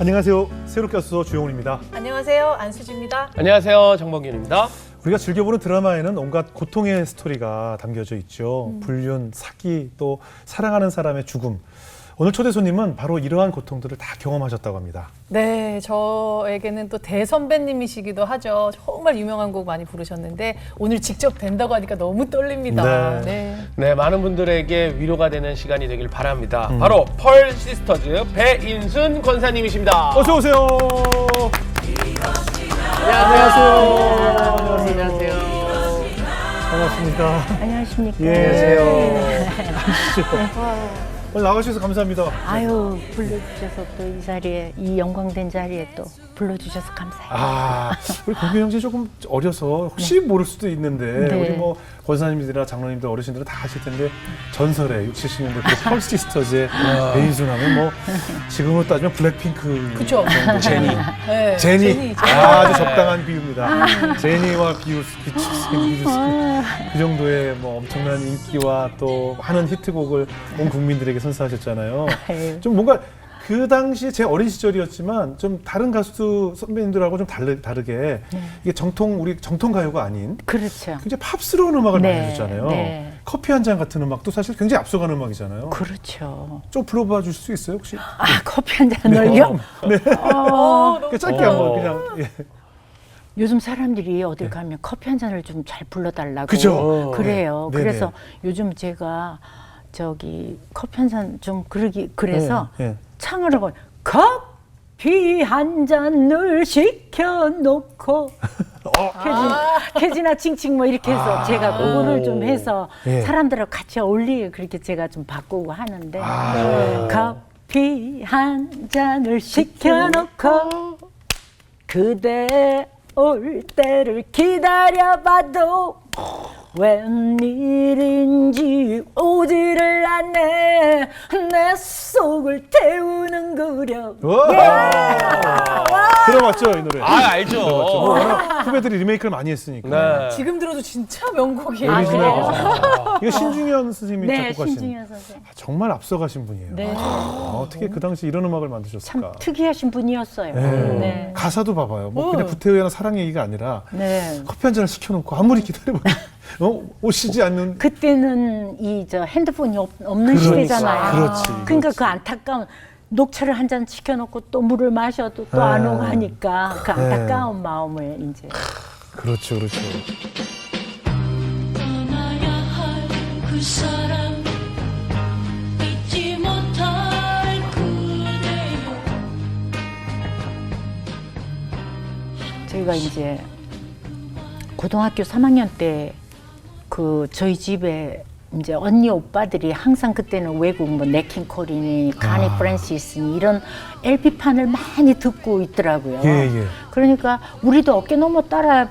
안녕하세요. 새롭게 와서 주영훈입니다. 안녕하세요. 안수지입니다. 안녕하세요. 정범균입니다. 우리가 즐겨보는 드라마에는 온갖 고통의 스토리가 담겨져 있죠. 불륜, 사기, 또 사랑하는 사람의 죽음. 오늘 초대 손님은 바로 이러한 고통들을 다 경험하셨다고 합니다. 네, 저에게는 또 대선배님이시기도 하죠. 정말 유명한 곡 많이 부르셨는데 오늘 직접 된다고 하니까 너무 떨립니다. 네, 많은 분들에게 위로가 되는 시간이 되길 바랍니다. 바로 펄 시스터즈 배인순 권사님이십니다. 어서 오세요. 안녕하세요. 안녕하세요. 반갑습니다. 안녕하십니까. 예. 네. 오늘 나와주셔서 감사합니다. 아유, 불러주셔서 또 이 자리에, 이 영광된 자리에 또 불러주셔서 감사해요. 우리 권규 형제 조금 어려서 혹시 모를 수도 있는데 네. 우리 뭐 권사님들이나 장로님들 어르신들은 다 아실 텐데 전설의 60, 70년대 그 펄 시스터즈의 배인순 하면 뭐 지금으로 따지면 블랙핑크 그쵸. 정도. 제니. 네, 제니. 아주 적당한 비유입니다. 제니와 비유스 그 정도의 뭐 엄청난 인기와 또 많은 히트곡을 온 국민들에게 선사하셨잖아요. 아유. 좀 뭔가 그 당시 제 어린 시절이었지만 좀 다른 가수 선배님들하고 좀 다르게 이게 우리 정통 가요가 아닌 그렇죠. 굉장히 팝스러운 음악을 네, 많이 해줬잖아요. 네. 커피 한 잔 같은 음악도 사실 굉장히 앞서가는 음악이잖아요. 그렇죠. 좀 불러봐 주실 수 있어요 혹시? 커피 한 잔을요? 네. 너무 짧게 좋아요. 한번 그냥. 예. 요즘 사람들이 어딜 가면 커피 한 잔을 좀 잘 불러달라고. 그죠? 그래요. 네. 그래서 요즘 제가 커피 한 잔 좀 그래서 네. 창을 하고 커피 한 잔을 시켜놓고 캐지나 칭칭 뭐 이렇게 해서 제가 그거를 좀 해서 예. 사람들하고 같이 어울리게 그렇게 제가 좀 바꾸고 하는데 네. 커피 한 잔을 시켜놓고 그대 올 때를 기다려봐도 웬일인지 오지를 않네 내 속을 태우는 그려. 들어봤죠 이 노래? 알죠. 들어봤죠. 뭐 워낙 후배들이 리메이크를 많이 했으니까. 네. 지금 들어도 진짜 명곡이에요. 이거 신중현 선생님이 네, 작곡하신. 신중현 선생. 정말 앞서가신 분이에요. 네. 어떻게 그 당시 이런 음악을 만드셨을까? 참 특이하신 분이었어요. 네. 네. 가사도 봐봐요. 뭐 그냥 구태의나 사랑 얘기가 아니라 네. 커피 한 잔을 시켜놓고 아무리 기다려봐도 오시지 않는. 그때는 핸드폰이 없는 그러니까. 시대잖아요. 그렇지, 그러니까 그렇지. 그 안타까운 녹차를 한 잔 시켜놓고 또 물을 마셔도 또 안 오고 하니까 그 안타까운 마음을 이제. 그렇죠. 떠나야 할 그 사람 잊지 못할 그대여 저희가 이제 고등학교 3학년 때 저희 집에 이제 언니 오빠들이 항상 그때는 외국 뭐 네킹콜이니 가니 프랜시스니 이런 LP판을 많이 듣고 있더라고요. 예. 그러니까 우리도 어깨 너머 따라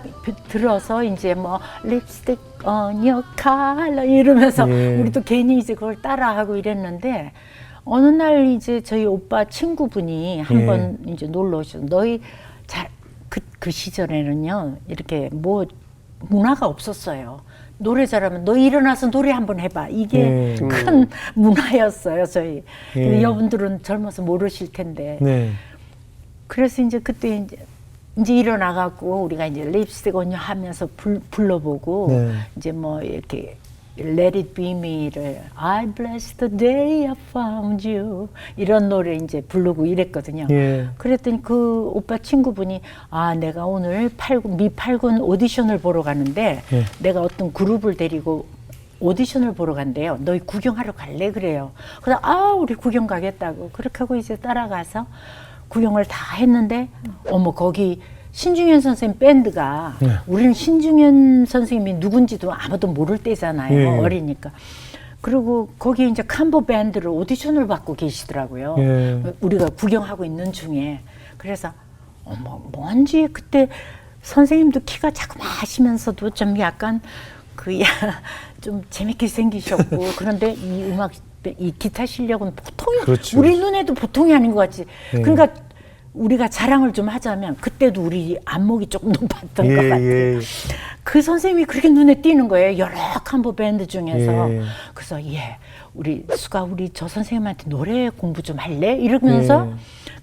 들어서 이제 뭐 립스틱 on your collar 이러면서 예. 우리도 괜히 이제 그걸 따라하고 이랬는데 어느 날 이제 저희 오빠 친구분이 한 번 이제 놀러 오셔서 너희 그 시절에는요 이렇게 뭐 문화가 없었어요. 노래 잘하면 너 일어나서 노래 한번 해봐. 이게 큰 문화였어요 저희. 근데 여분들은 젊어서 모르실 텐데. 네. 그래서 이제 그때 이제 일어나갖고 우리가 이제 립스틱 온유 하면서 불러보고 네. 이제 뭐 이렇게 Let It Be Me를 I bless the day I found you 이런 노래 이제 부르고 이랬거든요. 예. 그랬더니 그 오빠 친구분이 내가 오늘 미8군 오디션을 보러 가는데 내가 어떤 그룹을 데리고 오디션을 보러 간대요. 너희 구경하러 갈래? 그래요. 그래서 우리 구경 가겠다고 그렇게 하고 이제 따라가서 구경을 다 했는데 거기 신중현 선생님 밴드가 우리는 신중현 선생님이 누군지도 아무도 모를 때잖아요. 어리니까. 그리고 거기 이제 캄보 밴드를 오디션을 받고 계시더라고요. 우리가 구경하고 있는 중에. 그래서 뭔지 그때 선생님도 키가 자그마하시면서도 좀 약간 좀 재밌게 생기셨고 그런데 이 기타 실력은 보통이 그렇죠. 우리 눈에도 보통이 아닌 것 같지. 그러니까 우리가 자랑을 좀 하자면 그때도 우리 안목이 조금 높았던 것 같아요. 그 선생님이 그렇게 눈에 띄는 거예요. 여러 캄보 밴드 중에서. 그래서 우리 수가 우리 저 선생님한테 노래 공부 좀 할래? 이러면서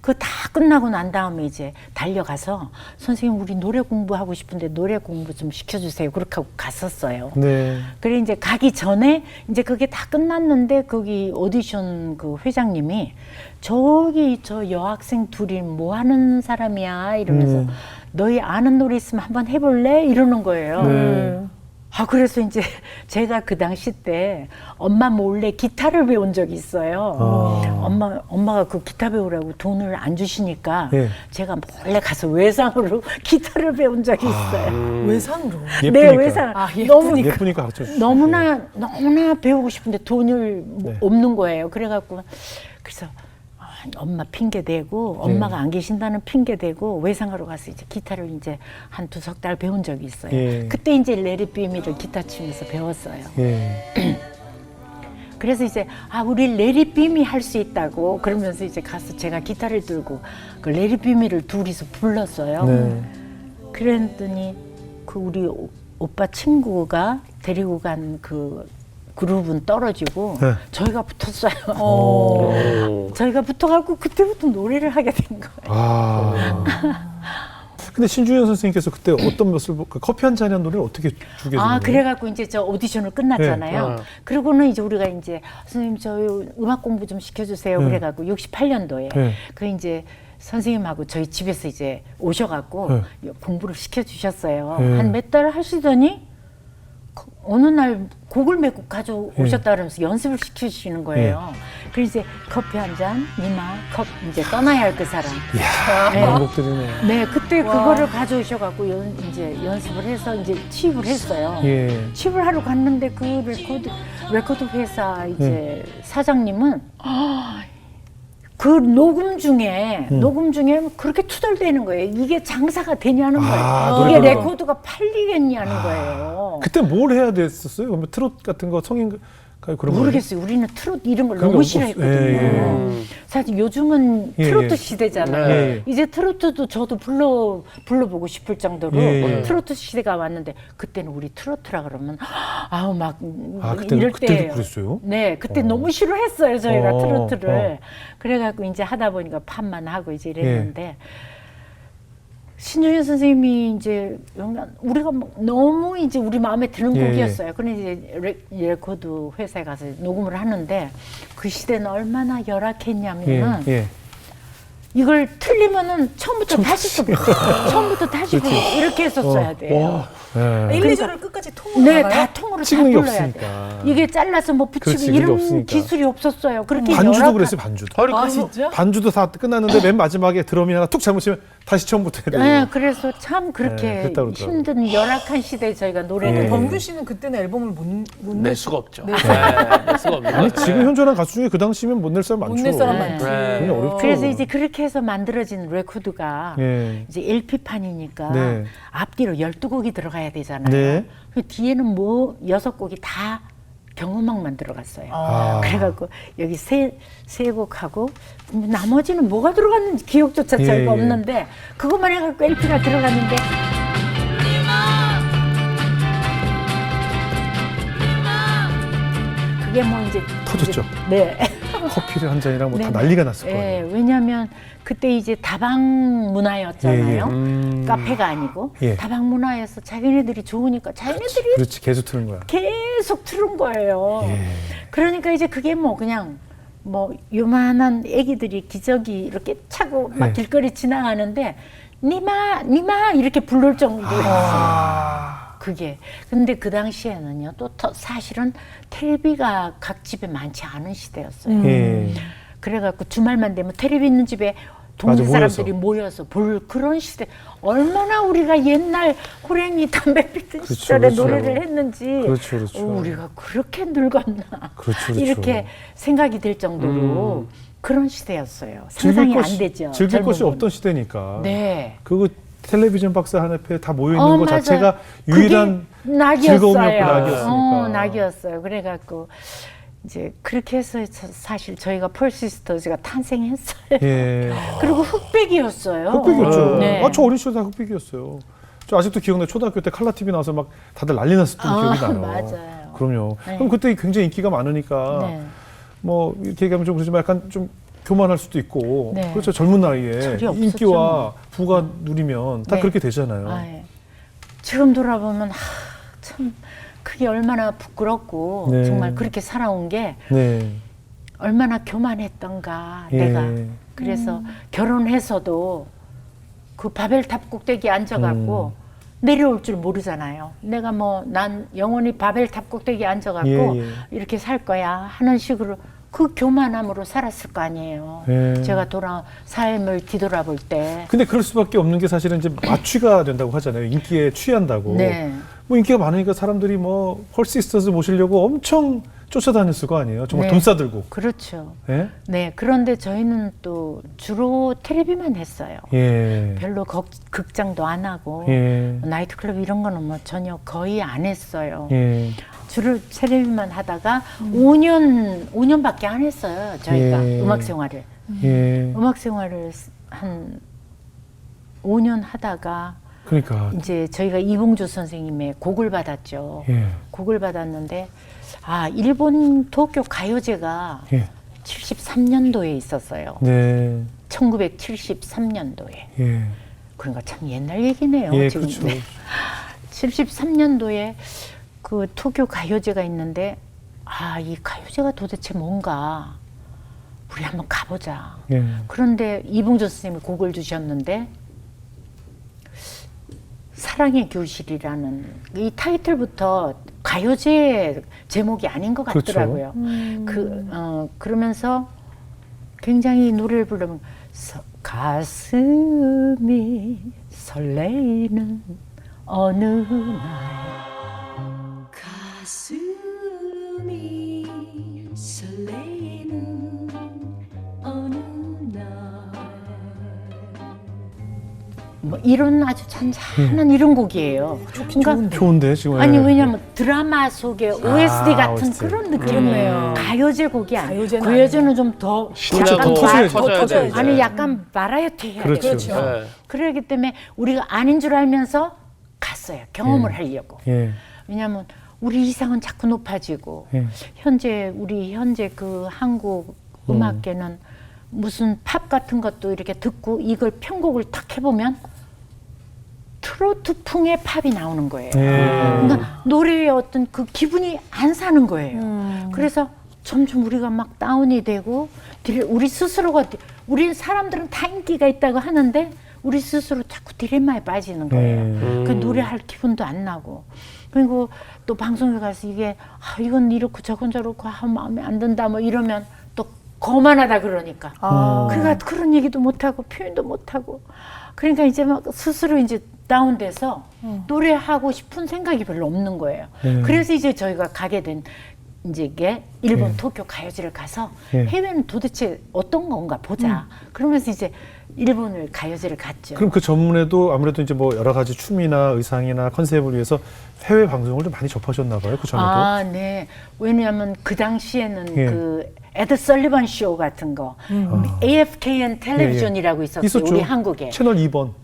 그거 다 끝나고 난 다음에 이제 달려가서 선생님 우리 노래 공부하고 싶은데 노래 공부 좀 시켜주세요. 그렇게 하고 갔었어요. 네. 그래 이제 가기 전에 이제 그게 다 끝났는데 거기 오디션 그 회장님이 저기 저 여학생 둘이 뭐 하는 사람이야 이러면서 너희 아는 노래 있으면 한번 해볼래 이러는 거예요. 네. 아 그래서 이제 제가 그 당시 때 엄마 몰래 기타를 배운 적이 있어요. 엄마가 그 기타 배우라고 돈을 안 주시니까 예. 제가 몰래 가서 외상으로 기타를 배운 적이 있어요. 외상으로. 예쁘니까. 네, 외상. 아, 너무 예쁘니까 가르쳐 주시죠. 너무나 배우고 싶은데 돈을 네. 없는 거예요. 그래갖고 그래서 엄마 핑계 대고 엄마가 안 계신다는 핑계 대고 외상하러 가서 이제 기타를 이제 한 2-3달 배운 적이 있어요. 예. 그때 이제 레리 비미를 기타 치면서 배웠어요. 예. 그래서 이제 우리 레리 비미 할 수 있다고 그러면서 이제 가서 제가 기타를 들고 그 레리 비미를 둘이서 불렀어요. 네. 그랬더니 그 우리 오빠 친구가 데리고 간 그 그룹은 떨어지고 네. 저희가 붙었어요. 오. 저희가 붙어갖고 그때부터 노래를 하게 된 거예요. 아. 근데 신중현 선생님께서 그때 어떤 것을 그 커피 한 잔이라는 노래를 어떻게 주게 되는 거예요? 그래갖고 이제 저 오디션을 끝났잖아요. 네. 그러고는 이제 우리가 이제 선생님 저 음악 공부 좀 시켜주세요. 네. 그래갖고 68년도에 네. 그 이제 선생님하고 저희 집에서 이제 오셔갖고 공부를 시켜주셨어요. 네. 한 몇 달 하시더니 어느 날 곡을 메고 가져오셨다 그러면서 연습을 시켜주시는 거예요. 그래서 이제 커피 한 잔, 니마, 이제 떠나야 할 그 사람. 이야, 네. 많은 곡들이네. 네, 그때 그거를 가져오셔갖고 이제 연습을 해서 이제 취입을 했어요. 예. 취입을 하러 갔는데 그 레코드 회사 이제 사장님은 그 녹음 중에 그렇게 투덜대는 거예요. 이게 장사가 되냐는 거예요. 이게 노래가. 레코드가 팔리겠냐는 거예요. 그때 뭘 해야 됐었어요? 그러면 트롯 같은 거 성인 그런 거 모르겠어요. 우리는 트롯 이런 걸 그런 너무 게 싫어했거든요. 예. 사실 요즘은 예, 트로트 예. 시대잖아요. 네. 이제 트로트도 저도 불러보고 싶을 정도로 예. 트로트 시대가 왔는데 그때는 우리 트로트라 그러면 막 그때는 이럴 그때도 때예요. 그랬어요? 네, 그때 너무 싫어했어요 저희가 트로트를. 어. 그래갖고 이제 하다 보니까 팝만 하고 이제 이랬는데. 신중현 선생님이 이제 우리가 너무 이제 우리 마음에 드는 예. 곡이었어요. 근데 이제 레코드 회사에 가서 녹음을 하는데 그 시대는 얼마나 열악했냐면은 이걸 틀리면은 처음부터 다시 부르고 이렇게 했었어야 돼요. 1, 2절을 끝까지 통으로 네, 나가요? 다 통으로 다 찍는 게 불러야 돼. 없으니까. 이게 잘라서 뭐 붙이고 그렇지, 그게 이런 없으니까. 기술이 없었어요. 그렇게 반주도 그랬어요, 반주도. 진짜? 반주도 다 끝났는데 맨 마지막에 드럼이 하나 툭 잘못치면 다시 처음부터 해야 돼요. 네, 그래서 참 네, 그렇게 그랬다 그러더라고요. 힘든 열악한 시대에 저희가 노래를 범규 씨는 그때는 앨범을 못 낼 수가 없죠. 네. 낼 수가 없는 아니, 거예요. 지금 현존한 가수 중에 그 당시면 못 낼 사람 많죠. 못 낼 사람 네. 많지. 네. 그냥 어렵죠. 그래서 이제 그렇게 해서 만들어진 레코드가 예. 이제 LP판이니까 네. 앞뒤로 12곡이 들어가야 되잖아요. 네. 그 뒤에는 뭐 6곡이 다 경음악만 들어갔어요. 아. 그래갖고 여기 세 곡하고 나머지는 뭐가 들어갔는지 기억조차 예, 저희가 예. 없는데 그것만 해갖고 LP가 들어갔는데 그게 뭐 이제 터졌죠. 네. 커피를 한 잔이랑 뭐 다 네. 난리가 났을 거예요. 네, 왜냐하면 그때 이제 다방 문화였잖아요. 예, 예. 카페가 아니고 예. 다방 문화여서 자기네들이 좋으니까 자기네들이 그렇지, 계속 트는 거야. 계속 틀은 거예요. 예. 그러니까 이제 그게 뭐 그냥 뭐 요만한 애기들이 기저귀 이렇게 차고 막 네. 길거리 지나가는데 니마 이렇게 부를 정도였어요. 그게. 근데 그 당시에는요, 또 사실은 텔레비가 각 집에 많지 않은 시대였어요. 예. 그래갖고 주말만 되면 텔레비 있는 집에 동네 맞아, 사람들이 모여서 볼 그런 시대. 얼마나 우리가 옛날 호랭이 담배 피던 그렇죠, 시절에 그렇죠. 노래를 했는지. 그렇죠, 그렇죠. 우리가 그렇게 늙었나. 그렇죠, 그렇죠. 이렇게 생각이 들 정도로 그런 시대였어요. 상상이 안 되죠. 즐길 것이 젊은 없던 시대니까. 네. 그거 텔레비전 박스 한 앞에 다 모여 있는 거 맞아요. 자체가 유일한 그게 낙이었어요. 즐거움이었고 낙이었으니까. 낙이었어요. 그래갖고 이제 그렇게 해서 사실 저희가 펄시스터즈가 탄생했어요. 예. 그리고 흑백이었어요. 흑백이었죠. 네. 저 어린 시절 다 흑백이었어요. 저 아직도 기억나요. 초등학교 때 칼라 TV 나와서 막 다들 난리 났었던 기억이 나요. 맞아요. 그럼요. 네. 그럼 그때 굉장히 인기가 많으니까 네. 뭐 이렇게 얘기하면 좀 그러지만 약간 좀 교만할 수도 있고 네. 그렇죠. 젊은 나이에 철이 없었죠, 인기와 뭐. 부가 누리면 다 네. 그렇게 되잖아요. 아, 예. 지금 돌아보면 참 그게 얼마나 부끄럽고 네. 정말 그렇게 살아온 게 네. 얼마나 교만했던가 예. 내가. 그래서 결혼해서도 그 바벨탑 꼭대기에 앉아갖고 내려올 줄 모르잖아요. 내가 뭐 난 영원히 바벨탑 꼭대기에 앉아갖고 예, 예. 이렇게 살 거야 하는 식으로 그 교만함으로 살았을 거 아니에요. 예. 제가 삶을 뒤돌아볼 때. 근데 그럴 수밖에 없는 게 사실은 이제 마취가 된다고 하잖아요. 인기에 취한다고. 네. 뭐 인기가 많으니까 사람들이 뭐 펄시스터즈 모시려고 엄청 쫓아다녔을 거 아니에요. 정말 네. 돈 싸들고. 그렇죠. 예? 네. 그런데 저희는 또 주로 텔레비만 했어요. 예. 별로 극장도 안 하고 예. 나이트클럽 이런 거는 뭐 전혀 거의 안 했어요. 예. 주로 텔레비만 하다가 5년밖에 안 했어요. 저희가 예. 음악 생활을. 예. 음악 생활을 한 5년 하다가 그러니까. 이제 저희가 이봉주 선생님의 곡을 받았죠. 예. 곡을 받았는데 일본 도쿄 가요제가 예. 73년도에 있었어요. 네. 1973년도에. 예. 그러니까 참 옛날 얘기네요. 예, 지금. 그렇죠. 73년도에 그 도쿄 가요제가 있는데 이 가요제가 도대체 뭔가 우리 한번 가보자. 예. 그런데 이봉조 선생님이 곡을 주셨는데 사랑의 교실이라는 이 타이틀부터 가요제 제목이 아닌 것 그렇죠. 같더라고요. 그러면서 굉장히 노래를 부르면 가슴이 설레이는 어느 날 가슴이 설레는 어느 날 뭐 이런 아주 잔잔한 이런 곡이에요. 그러니까 좋은데 지금. 아니 예. 왜냐면 드라마 속의 OST 같은 OST. 그런 느낌. 그렇네요. 가요제 곡이 아니에요. 가요제는 가요제는 좀 더 진짜 약간 더 터져야죠. 터져야 돼. 터져야죠. 아니 약간 바라이어티 해야 그렇죠. 돼요. 그렇죠. 네. 그러기 때문에 우리가 아닌 줄 알면서 갔어요. 경험을 하려고. 예. 왜냐하면 우리 이상은 자꾸 높아지고 예. 우리 현재 그 한국 음악계는 무슨 팝 같은 것도 이렇게 듣고 이걸 편곡을 탁 해보면 트로트풍의 팝이 나오는 거예요. 예. 그러니까 노래의 어떤 그 기분이 안 사는 거예요. 그래서 점점 우리가 막 다운이 되고 우리 스스로가 우리 사람들은 다 인기가 있다고 하는데 우리 스스로 자꾸 딜레마에 빠지는 거예요. 그 노래할 기분도 안 나고 그리고 또 방송에 가서 이게 이건 이렇고 저건 저렇고 마음에 안 든다 뭐 이러면 또 거만하다 그러니까 그러니까 그런 얘기도 못하고 표현도 못하고 그러니까 이제 막 스스로 이제 다운돼서 노래하고 싶은 생각이 별로 없는 거예요. 그래서 이제 저희가 가게 된 이제 이게 일본 도쿄 가요제를 가서 해외는 도대체 어떤 건가 보자. 그러면서 이제 일본을 가요제를 갔죠. 그럼 그 전문에도 아무래도 이제 뭐 여러 가지 춤이나 의상이나 컨셉을 위해서 해외 방송을 좀 많이 접하셨나 봐요. 그 전에도. 네. 왜냐하면 그 당시에는 예. 그 에드 설리번 쇼 같은 거 AFKN 텔레비전이라고 있었어요. 있었죠. 우리 한국에. 채널 2번.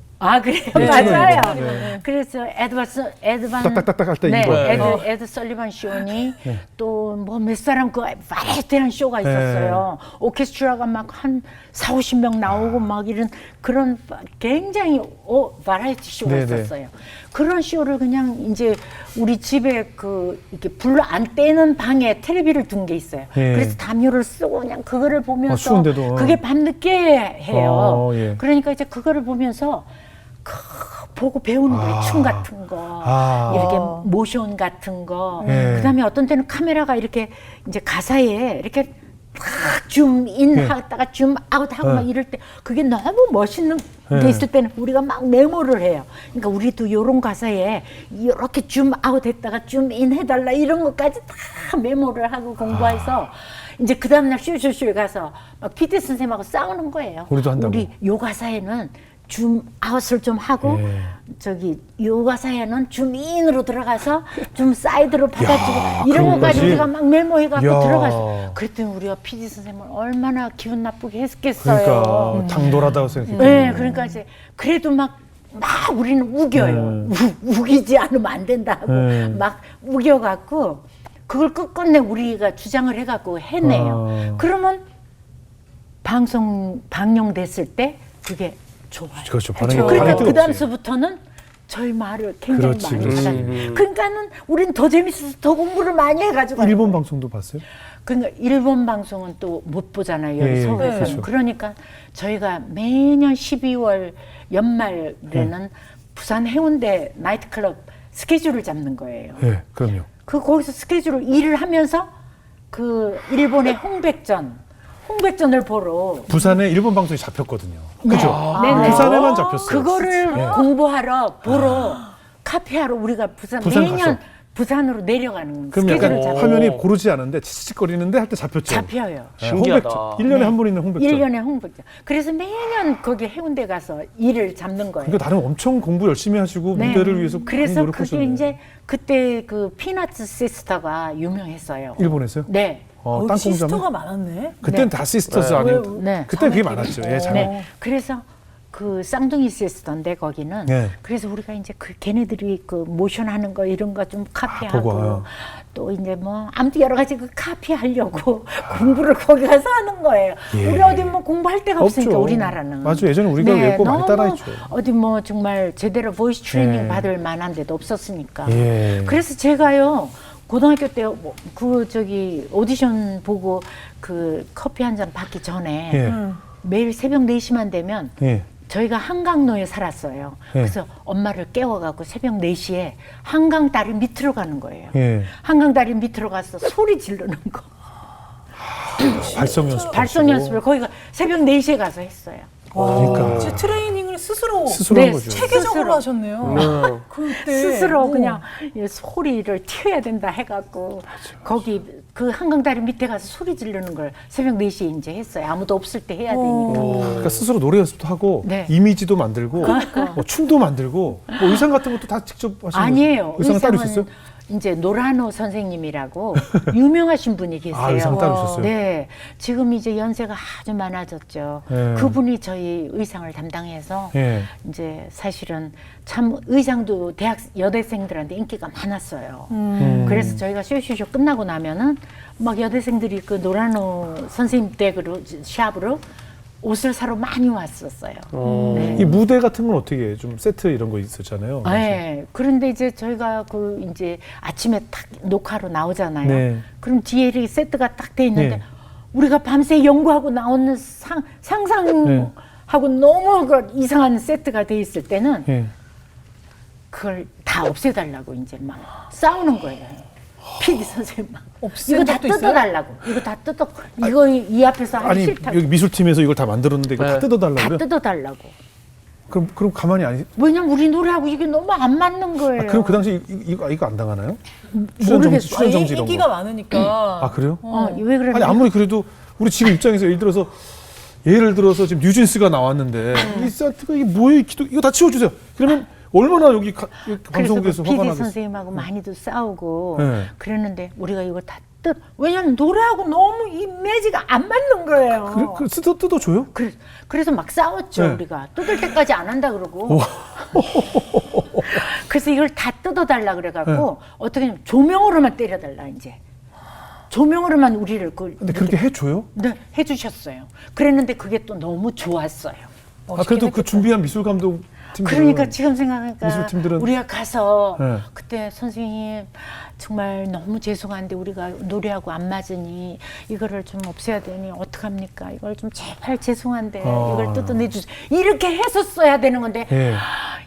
그래요? 네, 맞아요. 채널 2번. 네. 그래서 딱딱딱딱 할 때 네, 2번. 에드 설리번 쇼니 또 뭐 몇 사람 그 바라이어티한 쇼가 있었어요. 오케스트라가 막 한 40-50명 나오고 막 이런 그런 굉장히 바라이어티 쇼가 네네. 있었어요. 그런 쇼를 그냥 이제 우리 집에 이렇게 불 안 떼는 방에 텔레비를 둔 게 있어요. 예. 그래서 담요를 쓰고 그냥 그거를 보면서 추운데도. 그게 밤늦게 해요. 예. 그러니까 이제 그거를 보면서 보고 배우는 거예요. 춤 같은 거, 이렇게 모션 같은 거. 예. 그다음에 어떤 때는 카메라가 이렇게 이제 가사에 이렇게 팍 줌인 하다가 줌아웃 하고 막 이럴 때 그게 너무 멋있는 게 있을 때는 우리가 막 메모를 해요. 그러니까 우리도 요런 가사에 이렇게 줌아웃 했다가 줌인 해달라 이런 것까지 다 메모를 하고 공부해서 이제 그 다음날 쇼쇼쇼에 가서 막 PT 선생님하고 싸우는 거예요. 우리도 한다고. 우리 요 가사에는 줌 아웃을 좀 하고 요 가사에는 줌인으로 들어가서 좀 사이드로 받아주고 이런 것까지 그것까지? 우리가 막 메모해갖고 야. 들어갔어. 그랬더니 우리가 PD 선생님은 얼마나 기분 나쁘게 했겠어요. 그러니까 당돌하다고 생각해요. 네, 그러니까 이제 그래도 막 우리는 우겨요. 우기지 않으면 안 된다 하고 막 우겨갖고 그걸 끝끝내 우리가 주장을 해갖고 해내요. 그러면 방영됐을 때 그게 좋아요. 그렇죠. 반응이 그러니까 반응이 그 뜨겁지. 다음서부터는 저희 말을 굉장히 그렇지, 많이 그렇지. 받아요. 그러니까는 우린 더 재밌어서 더 공부를 많이 해가지고. 일본 방송도 봤어요? 그러니까 일본 방송은 또 못 보잖아요. 여기 예, 예, 서울에서는. 그렇죠. 그러니까 저희가 매년 12월 연말에는 부산 해운대 나이트클럽 스케줄을 잡는 거예요. 예, 그럼요. 거기서 스케줄을 일을 하면서 그 일본의 홍백전을 보러 부산에 일본 방송이 잡혔거든요. 네. 그죠? 네네. 부산에만 잡혔어요. 그거를 예. 공부하러 보러 카페하러 우리가 부산 매년 가서. 부산으로 내려가는 그럼 스케줄을 약간 잡아요. 화면이 고르지 않은데 치치거리는데 할 때 잡혔죠. 잡혀요. 예, 신기하다. 홍백전. 1년에 한 번 있는 홍백전. 1년에 홍백전. 그래서 매년 거기 해운대 가서 일을 잡는 거예요. 그러니까 나름 엄청 공부 열심히 하시고 네. 무대를 위해서 그래서 많이 그게 노력하셨네요. 이제 그때 그 피너츠 시스터가 유명했어요. 일본에서요? 네. 땅콩자매? 시스터가 많았네. 그땐 다 시스터즈 아니고 네. 그때 그게 많았죠. 예, 잘. 네. 그래서 그 쌍둥이 시스터인데 거기는 네. 그래서 우리가 이제 그 걔네들이 그 모션 하는 거 이런 거 좀 카피하고 보고 와요. 또 이제 뭐 아무튼 여러 가지 그 카피하려고 공부를 거기 가서 하는 거예요. 예. 우리 어디 뭐 공부할 데가 없으니까 없죠. 우리나라는. 맞아요. 예전에 우리가 외고 많이 너무 따라했죠. 어디 뭐 정말 제대로 보이스 트레이닝 예. 받을 만한 데도 없었으니까. 예. 그래서 제가요 고등학교 때 그 저기 오디션 보고 그 커피 한 잔 받기 전에 예. 매일 새벽 4시만 되면 예. 저희가 한강로에 살았어요. 예. 그래서 엄마를 깨워갖고 새벽 4시에 한강 다리 밑으로 가는 거예요. 예. 한강 다리 밑으로 가서 소리 지르는 거. 발성 연습. 발성 연습을 거기가 새벽 4시에 가서 했어요. 그러니까. 진짜 트레이닝을 스스로 스스로 한 네, 거죠. 체계적으로 스스로. 하셨네요. 그때 스스로 그냥 이 소리를 튀어야 된다 해갖고 거기 그 한강다리 밑에 가서 소리 지르는 걸 새벽 4시에 이제 했어요. 아무도 없을 때 해야 되니까. 그러니까 스스로 노래 연습도 하고 네. 이미지도 만들고 뭐 춤도 만들고 뭐 의상 같은 것도 다 직접 하시는 아니에요. 거죠? 의상은 따로 있었어요? 이제 노라노 선생님이라고 유명하신 분이 계세요. 아, 의상 따로 있었어요? 네. 지금 이제 연세가 아주 많아졌죠. 네. 그분이 저희 의상을 담당해서 예. 이제 사실은 참 의상도 여대생들한테 인기가 많았어요. 그래서 저희가 쇼쇼쇼 끝나고 나면은 막 여대생들이 그 노라노 선생님 댁으로 샵으로 옷을 사러 많이 왔었어요. 네. 이 무대 같은 건 어떻게 해요? 좀 세트 이런 거 있었잖아요. 네. 그런데 이제 저희가 그 이제 아침에 딱 녹화로 나오잖아요. 네. 그럼 뒤에 이렇게 세트가 딱 돼 있는데 네. 우리가 밤새 연구하고 나오는 상상하고 네. 너무 그 이상한 세트가 돼 있을 때는 예. 그걸 다 없애달라고 이제 막 싸우는 거예요. PD 선생님 막 없앤 이거 다 적도 있어요? 뜯어달라고. 이거 다 뜯어. 이거 이 앞에서 하기 아니 싫다고. 여기 미술팀에서 이걸 다 만들었는데 이거 다 네. 뜯어달라고 다 그래요? 뜯어달라고. 그럼 가만히 안. 왜냐면 우리 노래하고 이게 너무 안 맞는 거예요. 그럼 그 당시 이거 안 당하나요? 모르겠어요. 출연 정지 이런 인기가 거. 많으니까. 아 그래요? 왜 그러냐? 아니 아무리 그래도 우리 지금 입장에서 예를 들어서 지금 뉴진스가 나왔는데 이 세트가 이게 뭐예요? 이거 다 치워주세요. 그러면 얼마나 여기 방송국에서 그래서 화가 PD 나겠어요. 선생님하고 많이도 싸우고 네. 그랬는데 우리가 이거 다 왜냐면 노래하고 너무 이미지가 안 맞는 거예요. 뜯어줘요? 그래서 막 싸웠죠. 네. 우리가 뜯을 때까지 안 한다 그러고. 그래서 이걸 다 뜯어달라 그래갖고 네. 어떻게 하냐면 조명으로만 때려달라 이제. 조명으로만 우리를 근데 그렇게 해줘요? 네, 해주셨어요. 그랬는데 그게 또 너무 좋았어요. 아 그래도 그 준비한 미술 감독 팀들은 그러니까 지금 생각하니까 미술팀들은 우리가 가서 네. 그때 선생님 정말 너무 죄송한데 우리가 노래하고 안 맞으니 이거를 좀 없애야 되니 어떡합니까? 이걸 좀 제발 죄송한데 이걸 뜯어내 주세요. 이렇게 했었어야 되는 건데 예.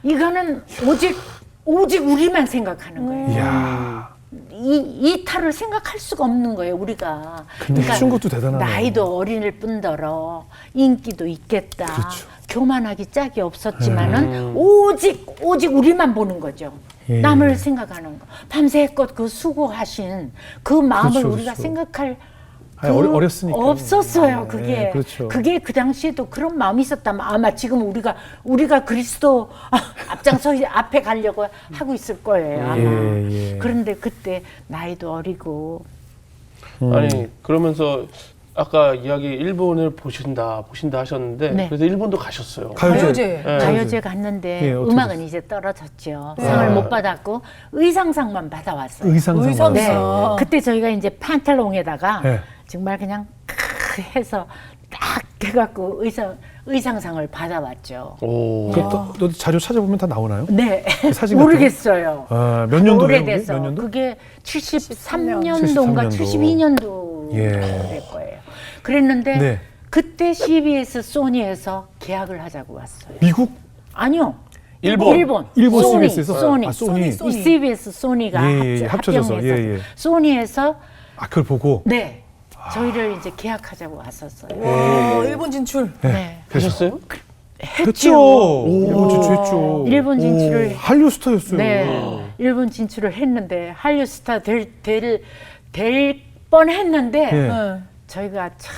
이거는 오직 우리만 생각하는 거예요. 이야. 이 탈을 생각할 수가 없는 거예요, 우리가. 근데 해준 것도 대단하네요. 나이도 어린일 뿐더러 인기도 있겠다. 그렇죠. 교만하기 짝이 없었지만은 오직 우리만 보는 거죠. 예. 남을 생각하는 거. 밤새껏 그 수고하신 그 마음을 그렇죠, 우리가 그렇죠. 생각할 아니, 어렸으니까. 없었어요. 네, 그게 그렇죠. 그게 그 당시에도 그런 마음이 있었다면 아마 지금 우리가 그리스도 앞장서 앞에 가려고 하고 있을 거예요. 아마. 예. 그런데 그때 나이도 어리고 아니 그러면서 아까 이야기 일본을 보신다 하셨는데 네. 그래서 일본도 가셨어요. 가요제. 네. 가요제 갔는데 예, 어떻게 음악은 됐어요? 이제 떨어졌죠. 상을 못 받았고 의상상만 받아왔어요. 의상상. 네. 아. 그때 저희가 이제 판텔롱에다가 네. 정말 그냥 해서 딱 그래갖고 의상상을 받아왔죠. 오. 너 자료 찾아보면 다 나오나요? 네, 사진 같은 모르겠어요. 아, 몇 년도래요? 오래돼서 몇 년도? 그게 73년도인가 72년도 예. 될 거예요. 그랬는데 네. 그때 CBS 소니에서 계약을 하자고 왔어요. 미국? 아니요. 일본. 일본 소니, CBS에서? 소니. 아, 소니. 이 CBS 소니가 합쳐져서. 합병해서 소니에서 아, 그걸 보고? 네 저희를 이제 계약하자고 왔었어요. 와, 일본 진출. 네. 하셨어요? 했죠. 일본 진출했죠. 일본 진출을 한류 스타였어요. 네, 일본 진출을 했는데 한류 스타 될 뻔했는데 예. 네. 저희가 참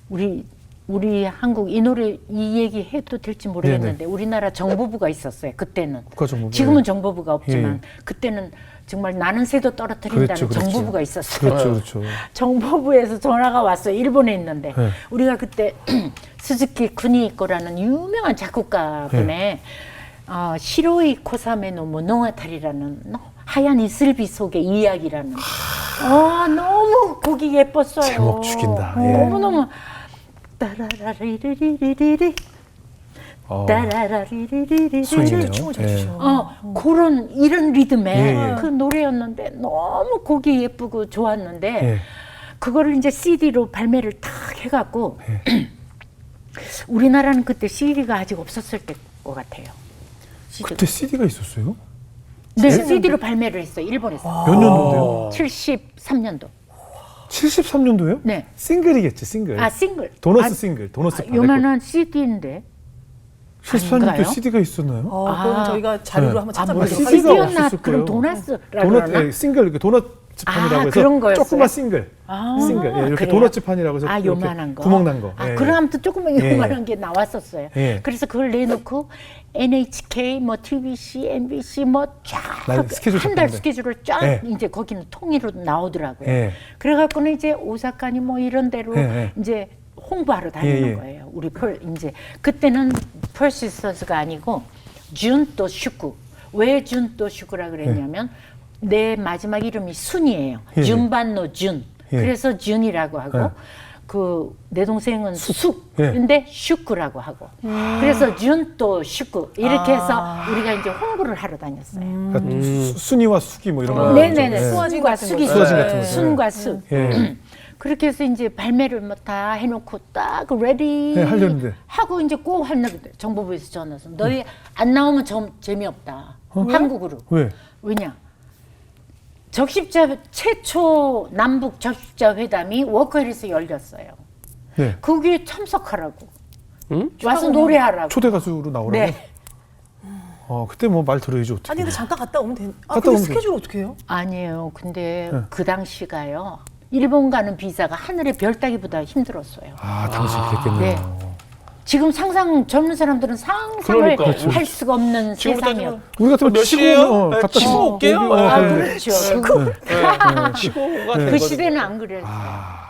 우리 한국 이 노래 이 얘기 해도 될지 모르겠는데 우리나라 정보부가 있었어요. 그때는. 국가정보부. 지금은 정보부가 없지만 예. 그때는 정말 나는 새도 떨어뜨린다는 그랬죠, 그랬죠. 정보부가 있었어요. 그렇죠. 정보부에서 전화가 왔어요. 일본에 있는데 네. 우리가 그때 스즈키 쿠니코라는 유명한 작곡가분의 시로이 코사메 노 모노가타리라는 하얀 이슬비 속의 이야기라는 너무 곡이 예뻤어요. 제목 죽인다. 예. 너무너무 따라라리리리리리 따라라리리리리 소리네요. 춤을 잘 예. 추셔. 그런 이런 리듬의 예, 예. 그 노래였는데 너무 곡이 예쁘고 좋았는데 예. 그거를 이제 CD로 발매를 탁 해갖고 우리나라는 그때 CD가 아직 없었을 때 것 같아요. 그때 CD가 있었어요? 네, CD로 발매를 했어요. 일본에서. 몇 년도인데요? 73년도. 73년도요? 네. 싱글이겠지, 싱글. 싱글. 도너스 싱글, 도너스 판. 요만한 CD인데. 73년도에 아닌가요? CD가 있었나요? 그럼 저희가 자료로 네. 한번 아, 찾아보도록 CD가 하겠습니다. CD였나? 없었을 그럼 거예요. 도나스라고 도넛, 그러나? 예, 싱글, 이렇게 도넛판이라고 해서 그런 거였어요? 조그만 싱글. 싱글. 예, 이렇게 그래요? 도넛판이라고 해서 이렇게 요만한 거. 구멍 난 거. 예, 그럼 아무튼 조그만 예. 요만한 게 나왔었어요. 예. 그래서 그걸 내놓고 NHK, 뭐 TBC, MBC 뭐 나 스케줄 쫙 한 달 잡혔는데. 스케줄을 쫙 예. 이제 거기는 통일로 나오더라고요. 예. 그래갖고는 이제 오사카니 뭐 이런 데로 예. 이제 홍보하러 다니는 예. 거예요. 우리 이제 그때는 펄시스터즈가 아니고 준또 슈쿠. 왜 준또 슈쿠라 그랬냐면 내 마지막 이름이 순이에요. 예. 준반노 준. 예. 그래서 준이라고 하고 예. 그 내 동생은 예. 숙인데 슈크라고 하고 그래서 준또 슈크 이렇게 해서 우리가 이제 홍보를 하러 다녔어요. 그러니까 순이와 수기 뭐 이런 거. 네네네. 예. 수화진 순과 같은 숙이 거죠. 수화진 같은 거죠. 순과 숙. 예. 그렇게 해서 이제 발매를 뭐 다 해놓고 딱 레디 네, 하려는데. 하고 이제 꼭 하는데 정보부에서 전화 와서 너희 안 나오면 재미없다. 한국으로. 왜? 왜냐? 적십자 최초 남북 적십자 회담이 워커힐에서 열렸어요. 네. 거기에 참석하라고. 응? 와서 노래하라고. 초대 가수로 나오라고? 네. 그때 뭐 말 들어야지 어떻게. 아니 근데 잠깐 갔다 오면 되는. 갔다 근데 오면 스케줄 어떻게 해요? 아니에요. 근데 네. 그 당시가요. 일본 가는 비자가 하늘의 별 따기보다 힘들었어요. 당시 그랬겠네요. 지금 젊은 사람들은 상상을 그러니까. 할 수가 없는 지금부터 세상이요. 우리 같으면 몇 치고, 시에요? 갔다 치고 올게요. 그렇죠. 치고가 그 된 시대는 안 그랬어요.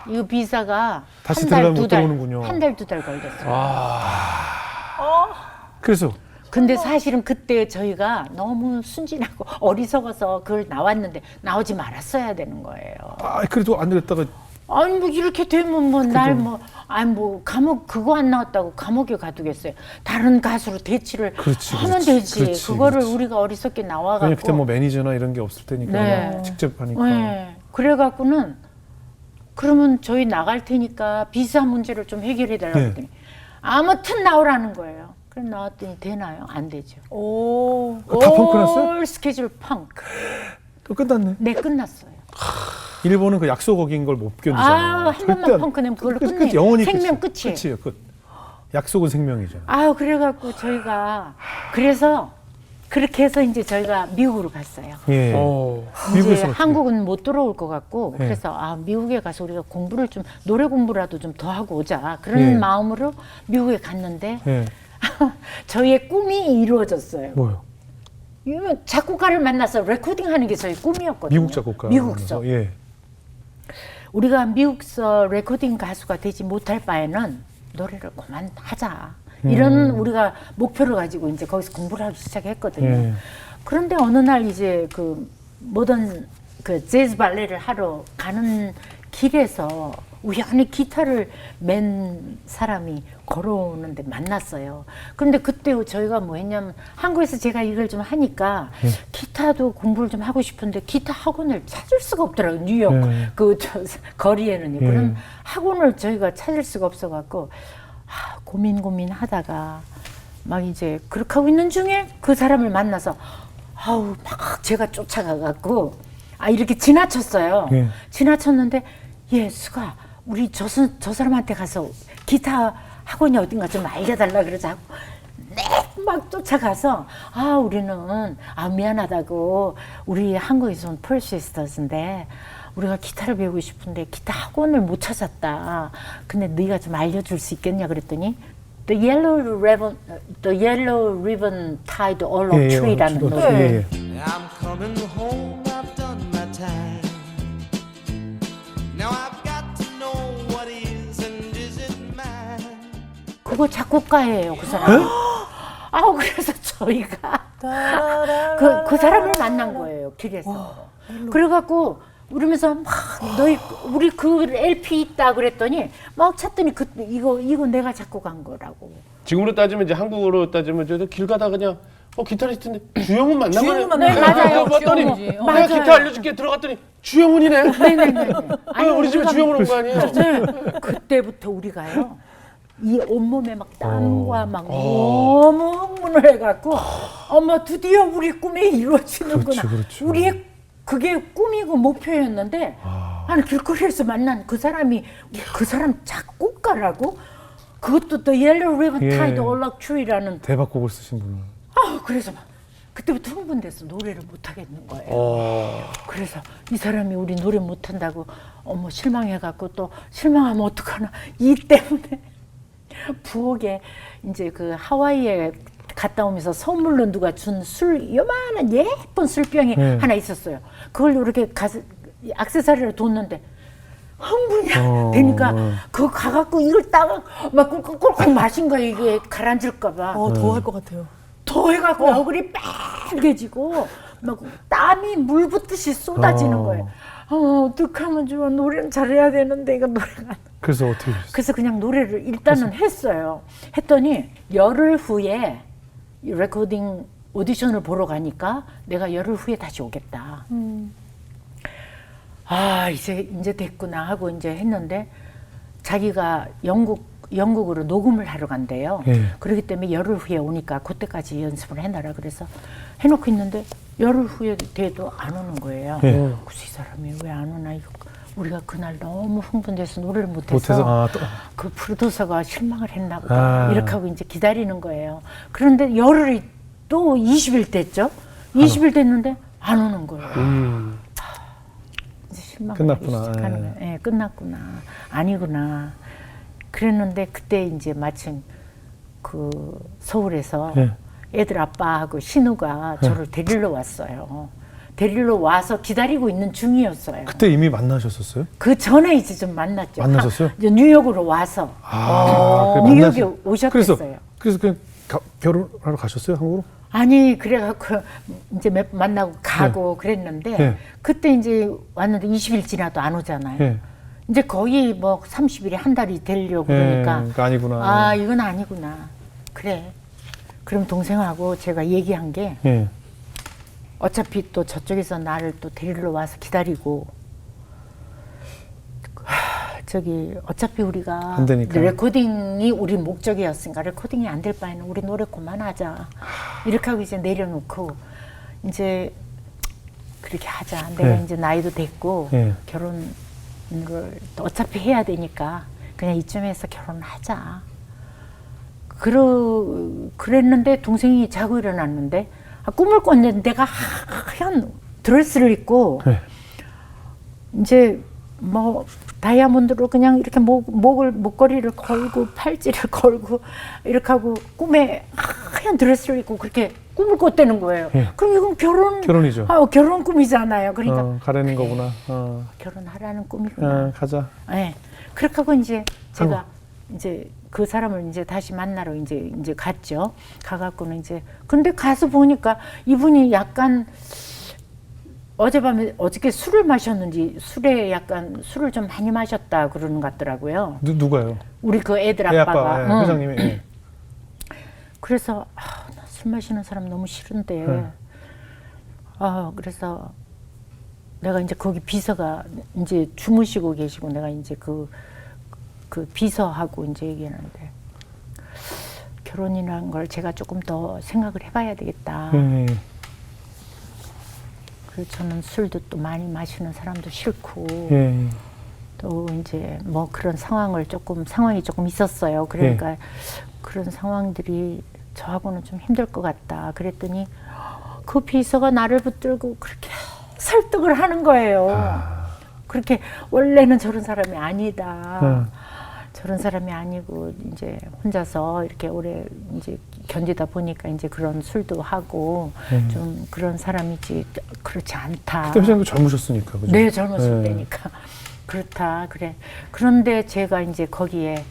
이거 비자가 다시 한 달, 들어가면 두 못 달, 들어오는군요. 한 달, 두 달 걸렸어요. 그래서 근데 사실은 그때 저희가 너무 순진하고 어리석어서 그걸 나왔는데 나오지 말았어야 되는 거예요. 그래도 안 그랬다가 아니 뭐 이렇게 되면 뭐 날 뭐 감옥 그거 안 나왔다고 감옥에 가두겠어요. 다른 가수로 대치를 그렇지, 하면 그렇지. 되지. 그렇지, 그거를 그렇지. 우리가 어리석게 왜냐면 나와갖고. 그때 뭐 매니저나 이런 게 없을 테니까 네. 직접 하니까. 네. 그래갖고는 그러면 저희 나갈 테니까 비자 문제를 좀 해결해 달라고 네. 했더니 아무튼 나오라는 거예요. 그럼 나왔더니 되나요? 안 되죠. 오. 다 펑크 났어요? 올 스케줄 펑크. 또 끝났네. 네, 끝났어요. 일본은 그 약속 어긴 걸 못 견디잖아요. 한 번만 펑크 내면 그걸로 끝내. 영원히 생명 끝이에요. 끝이에요. 끝이에요. 끝. 약속은 생명이잖아요. 그래갖고 저희가 그래서 그렇게 해서 이제 저희가 미국으로 갔어요. 예. 이제 미국에서 어떻게- 한국은 못 돌아올 것 같고 예. 그래서 미국에 가서 우리가 공부를 좀 노래 공부라도 좀 더 하고 오자 그런 예. 마음으로 미국에 갔는데 예. 저희의 꿈이 이루어졌어요. 뭐요? 유명 작곡가를 만나서 레코딩하는 게 저희 꿈이었거든요. 미국 작곡가. 미국서. 예. 우리가 미국서 레코딩 가수가 되지 못할 바에는 노래를 그만하자. 이런 우리가 목표를 가지고 이제 거기서 공부를 하기 시작했거든요. 예. 그런데 어느 날 이제 그 모던 그 재즈 발레를 하러 가는 길에서 우연히 기타를 맨 사람이 걸어오는데 만났어요. 그런데 그때 저희가 뭐 했냐면 한국에서 제가 이걸 좀 하니까 기타도 공부를 좀 하고 싶은데 기타 학원을 찾을 수가 없더라고요. 뉴욕 거리에는요. 그런 학원을 저희가 찾을 수가 없어갖고 고민하다가 막 이제 그렇게 하고 있는 중에 그 사람을 만나서 아우 막 제가 쫓아가갖고 이렇게 지나쳤어요. 지나쳤는데 수가 우리 저 사람한테 가서 기타 학원이 어딘가 좀 알려달라 그러자고 막 쫓아가서 우리는 미안하다고 우리 한국에서 온 펄시스터즈인데 우리가 기타를 배우고 싶은데 기타 학원을 못 찾았다. 근데 네가 좀 알려줄 수 있겠냐 그랬더니 The Yellow Ribbon Tied All Up Tree라는 노래. I'm coming home, I've done my time. Now I've got to know what is and isn't mine. 그거 작곡가예요, 그 사람. 그래서 저희가 그 사람을 만난 거예요, 길에서. 그래갖고 그러면서 막 우리 그 LP 있다 그랬더니 막 찾더니 이거 내가 작곡한 거라고. 지금으로 따지면 이제 한국어로 따지면 저길 가다 그냥 기타리스트인데 주영훈 만난 거네. 주영훈 맞아요. 봤더니 주영훈이지. 내가 맞아요. 기타 알려줄게 들어갔더니 주영훈이네. 네네네. 우리 집에 주영훈 온 거 아니에요? 네. 그때부터 우리가요. 이 온몸에 막 땀과 막 너무 흥분을 해갖고 어머 드디어 우리 꿈이 이루어지는구나. 그렇죠. 우리의 그게 꿈이고 목표였는데 아니 길거리에서 만난 그 사람이 그 사람 작곡가라고? 그것도 The Yellow Ribbon Tied All Up Tree라는 대박곡을 쓰신 분은. 그래서 막 그때부터 흥분돼서 노래를 못 하겠는 거예요. 그래서 이 사람이 우리 노래 못 한다고 실망해갖고 또 실망하면 어떡하나 이 때문에 부엌에 이제 그 하와이에 갔다 오면서 선물로 누가 준 요만한 예쁜 술병이 하나 있었어요. 그걸 이렇게 액세서리를 뒀는데 흥분이 되니까 그거 가갖고 이걸 따가 막 꿀꺽꿀꺽 마신 거예요. 이게 가라앉을까봐. 더 할 것 같아요. 더 해갖고 얼굴이 빨개지고 막 땀이 물 붓듯이 쏟아지는 거예요. 어떡하면 좋아. 노래는 잘해야 되는데 이거 노래가 안 그래서 어떻게 됐어요? 그래서 그냥 노래를 일단은 했어요. 했더니 열흘 후에 이 레코딩 오디션을 보러 가니까 내가 열흘 후에 다시 오겠다. 이제 됐구나 하고 이제 했는데 자기가 영국으로 녹음을 하러 간대요. 그렇기 때문에 열흘 후에 오니까 그때까지 연습을 해놔라 그래서 해놓고 있는데 열흘 후에 돼도 안 오는 거예요. 그래서 이 사람이 왜 안 오나 이거 우리가 그날 너무 흥분돼서 노래를 못해서 그 프로듀서가 실망을 했나 보다 이렇게 하고 이제 기다리는 거예요. 그런데 열흘이 또 20일 됐죠. 20일 됐는데 안 오는 거예요. 이제 실망을 끝났구나. 하기 시작하는 거예요. 네, 끝났구나. 아니구나. 그랬는데 그때 이제 마침 그 서울에서 애들 아빠하고 신우가 저를 데리러 왔어요. 데리러 와서 기다리고 있는 중이었어요. 그때 이미 만나셨었어요? 그 전에 이제 좀 만났죠. 만나셨어요? 이제 뉴욕으로 와서 뉴욕에 오셨겠어요. 그래서 그냥 결혼하러 가셨어요, 한국으로? 아니 그래갖고 이제 만나고 가고 그랬는데 그때 이제 왔는데 20일 지나도 안 오잖아요. 이제 거의 뭐 30일에 한 달이 되려고 그러니까 그러니까 아니구나. 이건 아니구나. 그래. 그럼 동생하고 제가 얘기한 게 어차피 또 저쪽에서 나를 또 데리러 와서 기다리고 어차피 우리가 안 되니까. 레코딩이 우리 목적이었으니까 레코딩이 안 될 바에는 우리 노래 그만하자 이렇게 하고 이제 내려놓고 이제 그렇게 하자. 내가 이제 나이도 됐고 결혼을 또 어차피 해야 되니까 그냥 이쯤에서 결혼하자. 그랬는데 동생이 자고 일어났는데 꿈을 꿨는데 내가 하얀 드레스를 입고 이제 뭐 다이아몬드로 그냥 이렇게 목걸이를 걸고 팔찌를 걸고 이렇게 하고 꿈에 하얀 드레스를 입고 그렇게 꿈을 꿨다는 거예요. 그럼 이건 결혼이죠. 결혼 꿈이잖아요. 그러니까 가라는 거구나. 결혼하라는 꿈이구나. 가자. 네. 그렇게 하고 이제 제가 이제 그 사람을 이제 다시 만나러 이제 갔죠. 가갖고는 이제 근데 가서 보니까 이분이 약간 어저께 술을 마셨는지 술을 좀 많이 마셨다 그러는 것 같더라고요. 누가요? 우리 그 애들 애 아빠가. 아빠, 예, 회장님이. 예. 그래서 나 술 마시는 사람 너무 싫은데. 네. 그래서 내가 이제 거기 비서가 이제 주무시고 계시고 내가 이제 그 비서하고 이제 얘기하는데 결혼이라는 걸 제가 조금 더 생각을 해봐야 되겠다. 예. 그래서 저는 술도 또 많이 마시는 사람도 싫고 예. 또 이제 뭐 그런 상황이 조금 있었어요. 그러니까 그런 상황들이 저하고는 좀 힘들 것 같다. 그랬더니 그 비서가 나를 붙들고 그렇게 설득을 하는 거예요. 그렇게 원래는 저런 사람이 아니다. 저런 사람이 아니고 이제 혼자서 이렇게 오래 이제 견디다 보니까 이제 그런 술도 하고 좀 그런 사람이지 그렇지 않다. 그때 회장도 젊으셨으니까, 그죠? 네, 젊었을 예. 때니까 그렇다. 그래. 그런데 제가 이제 거기에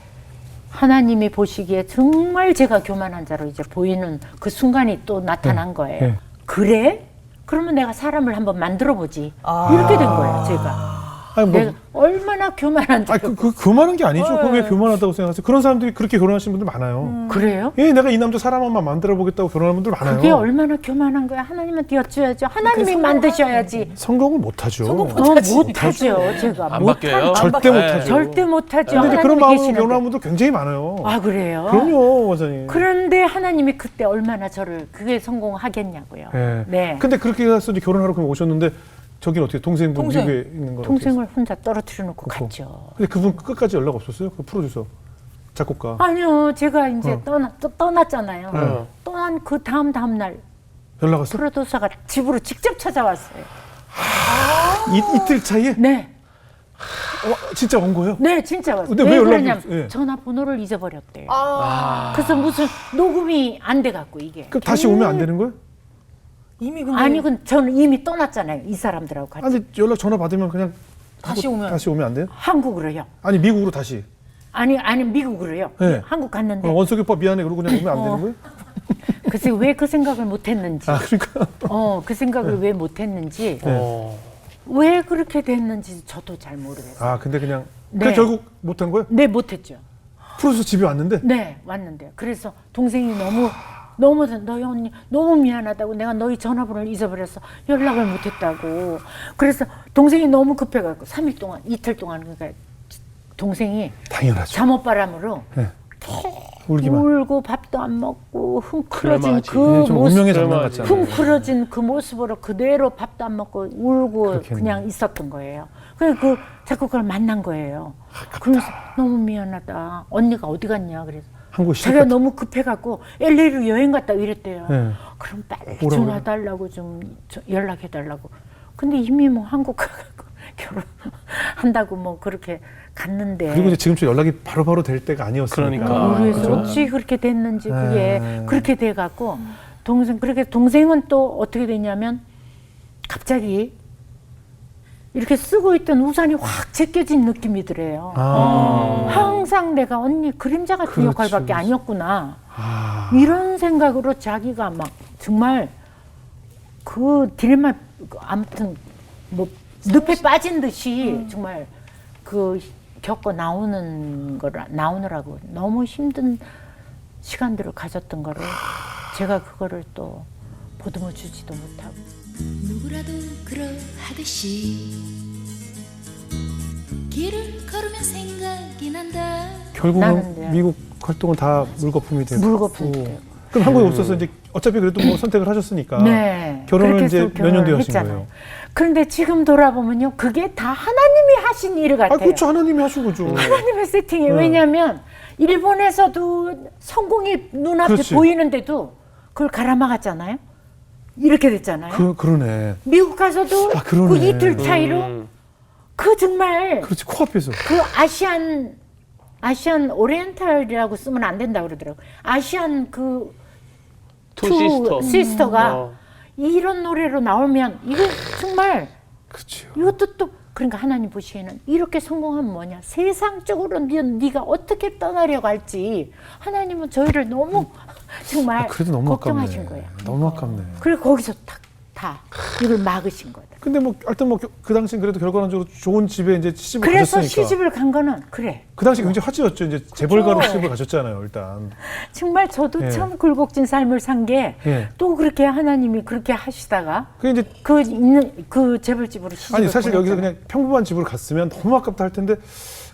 하나님이 보시기에 정말 제가 교만한 자로 이제 보이는 그 순간이 또 나타난 거예요. 네. 그래? 그러면 내가 사람을 한번 만들어 보지. 이렇게 된 거예요, 제가. 아니, 뭐, 내가 얼마나 교만한 자로. 그 교만한 게 아니죠. 그거 왜 교만하다고 생각하세요? 그런 사람들이 그렇게 결혼하신 분들 많아요. 그래요? 예, 내가 이 남자 사람 한번 만들어 보겠다고 결혼하는 분들 많아요. 그게 얼마나 교만한 거야. 하나님한테 여쭈어야죠. 하나님이 만드셔야지. 성공은 못하죠. 못하죠. 제가 안 바뀌어요? 절대 네. 못하죠. 절대 못하죠. 근데 이제 그런 하나님이 마음으로 계시는데. 결혼한 분들 굉장히 많아요. 아, 그래요? 그럼요, 원장님. 그런데 하나님이 그때 얼마나 저를 그게 성공하겠냐고요. 예. 네. 근데 그렇게 해서 이제 결혼하러 그럼 오셨는데 저기는 어떻게 동생분 미국에 있는 거 동생을 혼자 떨어뜨려 놓고 그거. 갔죠. 근데 그분 끝까지 연락 없었어요? 그 프로듀서 작곡가. 아니요, 제가 이제 떠났잖아요. 네. 떠난 그 다음 날 연락 왔어? 프로듀서가 집으로 직접 찾아왔어요. 이틀 차이에? 네, 진짜 온 거예요? 네, 진짜 왔어요. 근데 왜 연락이 그러냐면 없- 예. 전화번호를 잊어버렸대요. 그래서 무슨 녹음이 안 돼갖고 이게. 그럼 다시 오면 안 되는 거예요? 이미 근데 아니, 근데 저는 이미 떠났잖아요. 이 사람들하고 같이. 아니 연락 전화 받으면 그냥 다시 하고 오면. 다시 오면 안 돼요? 한국으로요. 아니 미국으로 다시. 아니 미국으로요. 네. 한국 갔는데 원석이 오빠 미안해 그러고 그냥 오면 안 되는 거예요? 글쎄 왜 그 생각을 못했는지. 아 그러니까. 그 생각을 왜 못했는지. 어. 왜 그렇게 됐는지 저도 잘 모르겠어요. 아 근데 그냥 네. 그래 결국 못한 거예요? 네, 못했죠. 프로듀서 집에 왔는데. 네, 왔는데. 그래서 동생이 너무 너희 언니 너무 미안하다고 내가 너희 전화번호를 잊어버려서 연락을 못했다고. 그래서 동생이 너무 급해갖고 3일 동안 그러니까 동생이 당연하죠. 잠옷바람으로 네. 울기만. 울고 밥도 안 먹고 흥크러진 그럴만하지. 그 좀 모습. 운명의 장난 같잖아요. 흥크러진 그 모습으로 그대로 밥도 안 먹고 울고 그렇겠네. 그냥 있었던 거예요. 그래서 그 작곡가를 만난 거예요. 그래서 너무 미안하다. 언니가 어디 갔냐. 그래서 한국 자기가 시작. 너무 급해갖고 LA로 여행 갔다 이랬대요. 네. 그럼 빨리 오라고 전화달라고 좀 연락해달라고. 근데 이미 뭐 한국 가고 결혼한다고 뭐 그렇게 갔는데. 그리고 이제 지금처럼 연락이 바로바로 될 때가 아니었으니까. 그러니까. 그래서 그죠? 어찌 그렇게 됐는지 그게 네. 그렇게 돼갖고 동생은 또 어떻게 됐냐면 갑자기 이렇게 쓰고 있던 우산이 확 제껴진 느낌이 들어요. 항상 내가 언니 그림자 같은 그렇지, 역할밖에 그렇지. 아니었구나. 아, 이런 생각으로 자기가 막 정말 그 딜레마 아무튼 뭐 늪에 빠진 듯이 정말 그 겪어 나오느라고 너무 힘든 시간들을 가졌던 거를 제가 그거를 또 보듬어 주지도 못하고. 누구라도 그러하듯이 길을 걸으면 생각이 난다. 결국은 나는데요. 미국 활동은 다 물거품이 되고. 물거품이 돼요. 그럼 한국에 없어서 이제 어차피 그래도 뭐 선택을 하셨으니까. 네. 결혼을 그렇게 이제 해서 몇 년 결혼을 되어 하신 했잖아요. 거예요? 그런데 지금 돌아보면요, 그게 다 하나님이 하신 일 같아요. 아, 그렇죠. 하나님이 하신 거죠. 하나님의 세팅이에요. 왜냐하면 일본에서도 성공이 눈앞에 그렇지. 보이는데도 그걸 가라막았잖아요. 이렇게 됐잖아요. 그러네. 미국 가서도 아, 그러네. 그 이틀 차이로 그 정말 그렇지. 코앞에서. 그 아시안 오리엔탈이라고 쓰면 안 된다 그러더라고요. 아시안 그 투 시스터가 어. 이런 노래로 나오면 이거 정말 그렇죠. 이것도 또 그러니까 하나님 보시기에는 이렇게 성공하면 뭐냐 세상적으로 네가 어떻게 떠나려고 할지 하나님은 저희를 너무 정말 그래도 너무 걱정하신 아깝네. 거예요. 너무 아깝네. 그리고 거기서 탁 다 이걸 막으신 거다. 근데 뭐 하여튼 뭐 그 당시 그래도 결과론적으로 좋은 집에 이제 시집을 그래서 가셨으니까. 시집을 간 거는 그래. 그 당시 굉장히 화제였죠. 이제 재벌가로 시집을 가셨잖아요, 일단. 정말 저도 예. 참 굴곡진 삶을 산 게 또 예. 그렇게 하나님이 그렇게 하시다가 그 이제 그 있는 그 재벌집으로 시집을 아니 사실 여기서 보냈잖아요. 그냥 평범한 집으로 갔으면 너무 아깝다 할 텐데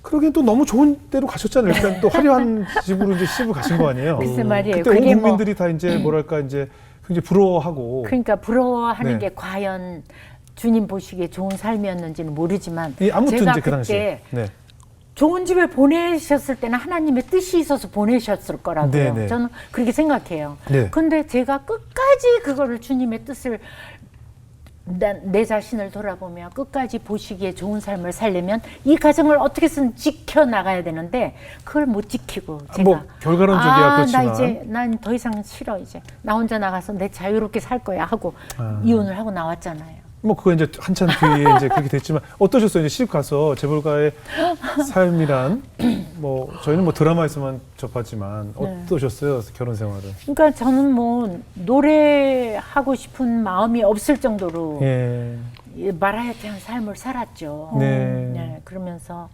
그러기엔 또 너무 좋은 데로 가셨잖아요. 일단 또 화려한 집으로 이제 시집을 가신 거 아니에요. 글쎄 말이에요. 그때 온 그게 뭐 국민들이 다 이제 뭐랄까 이제 굉장히 부러워하고 그러니까 부러워하는 네. 게 과연 주님 보시기에 좋은 삶이었는지는 모르지만 아무튼 제가 이제 그 당시 그때 네. 좋은 집에 보내셨을 때는 하나님의 뜻이 있어서 보내셨을 거라고요. 네네. 저는 그렇게 생각해요. 네. 근데 제가 끝까지 그거를 주님의 뜻을 내 자신을 돌아보며 끝까지 보시기에 좋은 삶을 살려면 이 가정을 어떻게든 지켜나가야 되는데 그걸 못 지키고 제가 뭐 결과론적이야 그렇지만 나 이제 난 더 이상 싫어 이제 나 혼자 나가서 내 자유롭게 살 거야 하고 아. 이혼을 하고 나왔잖아요. 뭐 그거 이제 한참 뒤에 이제 그렇게 됐지만 어떠셨어요? 이제 시집 가서 재벌가의 삶이란 뭐 저희는 뭐 드라마에서만 접하지만 어떠셨어요? 결혼 생활은? 그러니까 저는 뭐 노래하고 싶은 마음이 없을 정도로 예. 마라이어티한 삶을 살았죠. 네. 그러면서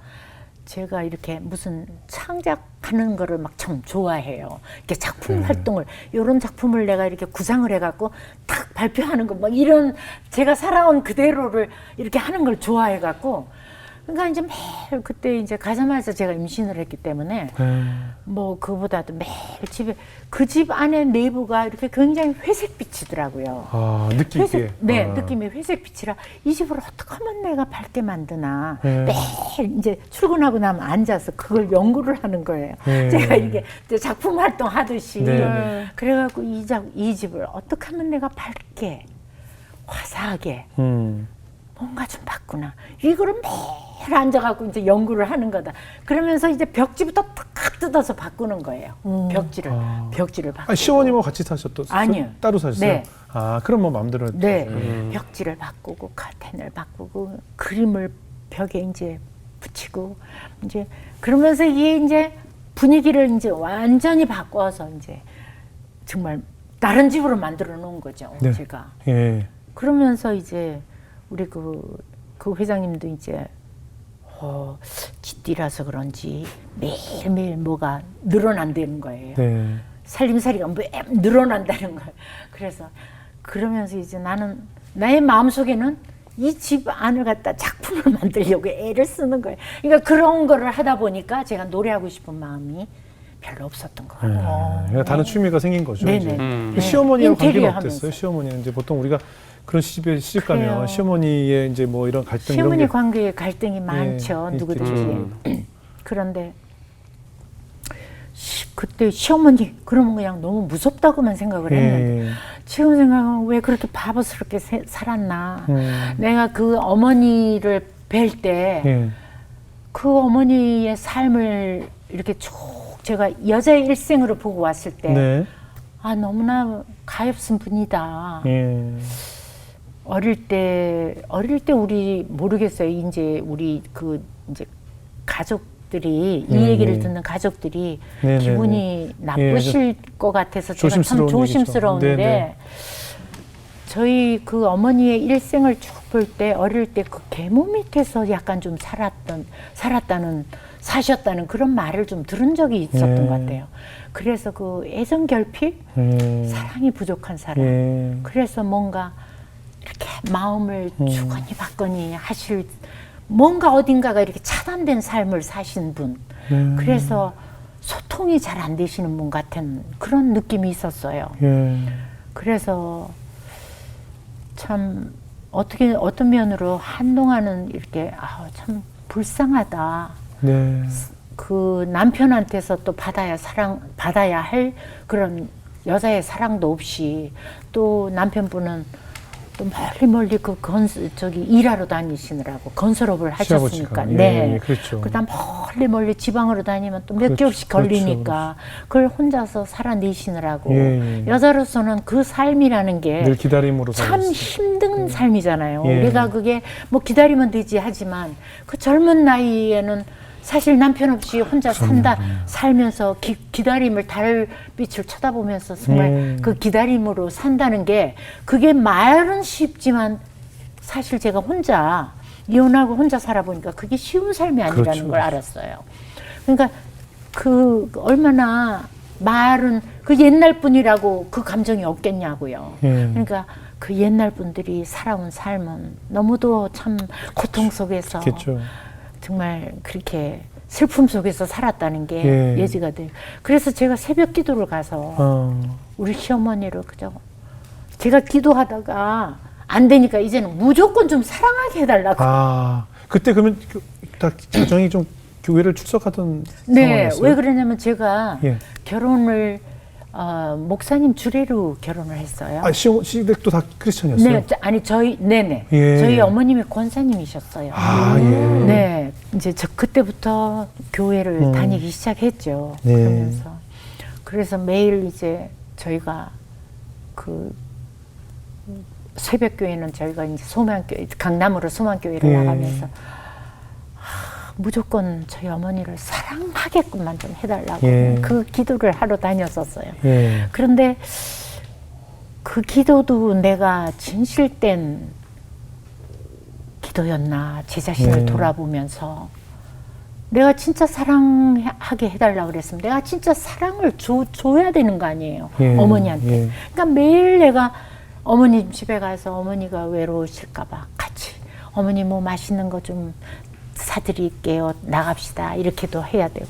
제가 이렇게 무슨 창작하는 거를 막 참 좋아해요. 이렇게 작품 활동을 이런 작품을 내가 이렇게 구상을 해갖고 딱 발표하는 거 막 이런 제가 살아온 그대로를 이렇게 하는 걸 좋아해갖고 그러니까 이제 매일 그때 이제 가자마자 제가 임신을 했기 때문에 뭐 그보다도 매일 집에 그 집 안에 내부가 이렇게 굉장히 회색빛이더라고요. 아 느낌 있게. 회색, 네, 아. 느낌이 회색빛이라 이 집을 어떻게 하면 내가 밝게 만드나 네. 매일 이제 출근하고 나면 앉아서 그걸 연구를 하는 거예요. 네. 제가 이게 이제 작품 활동 하듯이 네, 네. 그래갖고 이 집을 어떻게 하면 내가 밝게 화사하게 뭔가 좀 바꾸나 이거를 매일 앉아갖고 이제 연구를 하는 거다. 그러면서 이제 벽지부터 탁 뜯어서 바꾸는 거예요. 벽지를 바꾸고. 아, 시어머님하고 같이 사셨던? 아니요. 따로 사셨어요? 네. 아 그럼 뭐 마음대로. 네, 벽지를 바꾸고 커튼을 바꾸고 그림을 벽에 이제 붙이고 이제 그러면서 이게 이제 분위기를 이제 완전히 바꿔서 이제 정말 다른 집으로 만들어 놓은 거죠. 네. 제가. 예. 그러면서 이제 우리 그 회장님도 이제 쥐띠라서 그런지 매일매일 뭐가 늘어난다는 거예요. 네. 살림살이가 늘어난다는 거예요. 그래서 그러면서 이제 나는 나의 마음속에는 이 집 안을 갖다 작품을 만들려고 애를 쓰는 거예요. 그러니까 그런 거를 하다 보니까 제가 노래하고 싶은 마음이 별로 없었던 것 같아요. 그러니까 다른 취미가 생긴 거죠. 네네. 이제. 네. 시어머니랑 관계는 인테리어 어땠어요? 하면서. 시어머니는 이제 보통 우리가 그런 시집에 시집 가면 그래요. 시어머니의 이제 뭐 이런 갈등 이런 시어머니 게 관계에 갈등이 많죠. 있겠죠. 누구든지. 그런데 그때 시어머니 그러면 그냥 너무 무섭다고만 생각을 했는데 지금 생각하면 왜 그렇게 바보스럽게 살았나. 내가 그 어머니를 뵐 때 그 어머니의 삶을 이렇게 쭉 제가 여자의 일생으로 보고 왔을 때 네. 아 너무나 가엾은 분이다. 어릴 때 우리 모르겠어요. 이제 우리 그 이제 가족들이 이 얘기를 듣는 가족들이 네, 기분이 나쁘실 것 같아서 제가 참 조심스러운 조심스러운데 얘기죠. 네, 저희 그 어머니의 일생을 쭉 볼 때 어릴 때 그 계모 밑에서 약간 좀 사셨다는 그런 말을 좀 들은 적이 있었던 것 같아요. 그래서 그 애정 결핍, 사랑이 부족한 사람. 그래서 뭔가 이렇게 마음을 주거니 받거니 하실 뭔가 어딘가가 이렇게 차단된 삶을 사신 분. 그래서 소통이 잘 안 되시는 분 같은 그런 느낌이 있었어요. 그래서 참 어떤 면으로 한동안은 이렇게 참 불쌍하다. 그 남편한테서 또 받아야 할 그런 여자의 사랑도 없이 또 남편분은 또 멀리 그 일하러 다니시느라고 건설업을 하셨으니까. 네. 그렇죠. 그다음 멀리 지방으로 다니면 또 몇 그렇죠. 개월씩 걸리니까 그걸 혼자서 살아내시느라고 예. 여자로서는 그 삶이라는 게 늘 기다림으로 참 살았어요. 힘든 삶이잖아요. 예. 우리가 그게 뭐 기다리면 되지 하지만 그 젊은 나이에는 사실 남편 없이 혼자 살면서 기다림을 달빛을 쳐다보면서 정말 그 기다림으로 산다는 게 그게 말은 쉽지만 사실 제가 혼자 이혼하고 혼자 살아보니까 그게 쉬운 삶이 아니라는 그렇죠. 걸 알았어요. 그러니까 그 얼마나 말은 그 옛날 분이라고 그 감정이 없겠냐고요. 그러니까 그 옛날 분들이 살아온 삶은 너무도 참 고통 속에서 그렇겠죠. 정말 그렇게 슬픔 속에서 살았다는 게 예. 예지가 돼요. 그래서 제가 새벽 기도를 가서 우리 시어머니를 그저 제가 기도하다가 안 되니까 이제는 무조건 좀 사랑하게 해달라고. 아, 그때 그러면 다 가정이 좀 교회를 출석하던 네, 상황이었어요? 왜 그러냐면 제가 예. 결혼을 목사님 주례로 결혼을 했어요. 아, 시댁도 다 크리스천이었어요? 네, 아니 네네. 예. 저희 어머님이 권사님이셨어요. 아, 예. 네, 이제 저 그때부터 교회를 다니기 시작했죠. 네. 그러면서 그래서 매일 이제 저희가 그 새벽 교회는 저희가 이제 소망교회 강남으로 소망교회를 예. 나가면서 무조건 저희 어머니를 사랑하게끔만 좀 해달라고 예. 그 기도를 하러 다녔었어요. 예. 그런데 그 기도도 내가 진실된 기도였나 제 자신을 돌아보면서 내가 진짜 사랑하게 해달라고 그랬으면 내가 진짜 사랑을 줘야 되는 거 아니에요. 예. 어머니한테. 예. 그러니까 매일 내가 어머니 집에 가서 어머니가 외로우실까 봐 같이 어머니 뭐 맛있는 거 좀 사드릴게요. 나갑시다. 이렇게도 해야 되고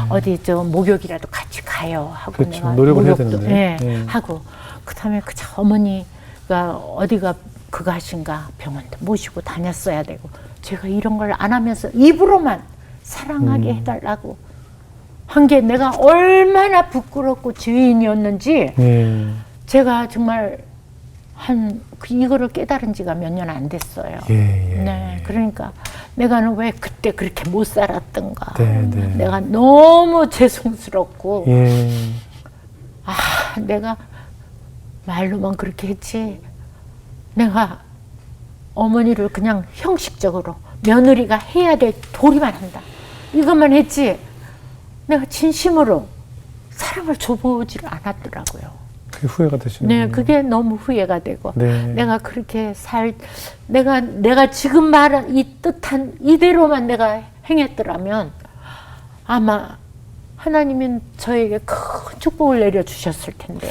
어디 저 목욕이라도 같이 가요 하고 그렇죠. 내가 노력을 해야 목욕도, 되는데. 예, 하고 그다음에 그저 어머니가 어디가 그거 하신가 병원도 모시고 다녔어야 되고 제가 이런 걸 안 하면서 입으로만 사랑하게 해달라고 한 게 내가 얼마나 부끄럽고 죄인이었는지 제가 정말 이거를 깨달은 지가 몇 년 안 됐어요. 네, 그러니까 내가 왜 그때 그렇게 못 살았던가. 내가 너무 죄송스럽고, 내가 말로만 그렇게 했지. 내가 어머니를 그냥 형식적으로 며느리가 해야 될 도리만 한다. 이것만 했지. 내가 진심으로 사랑을 줘보지를 않았더라고요. 그게 후회가 되시네요. 네, 그게 너무 후회가 되고 네. 내가 그렇게 내가 지금 말한 이 뜻한 이대로만 내가 행했더라면 아마 하나님은 저에게 큰 축복을 내려주셨을 텐데.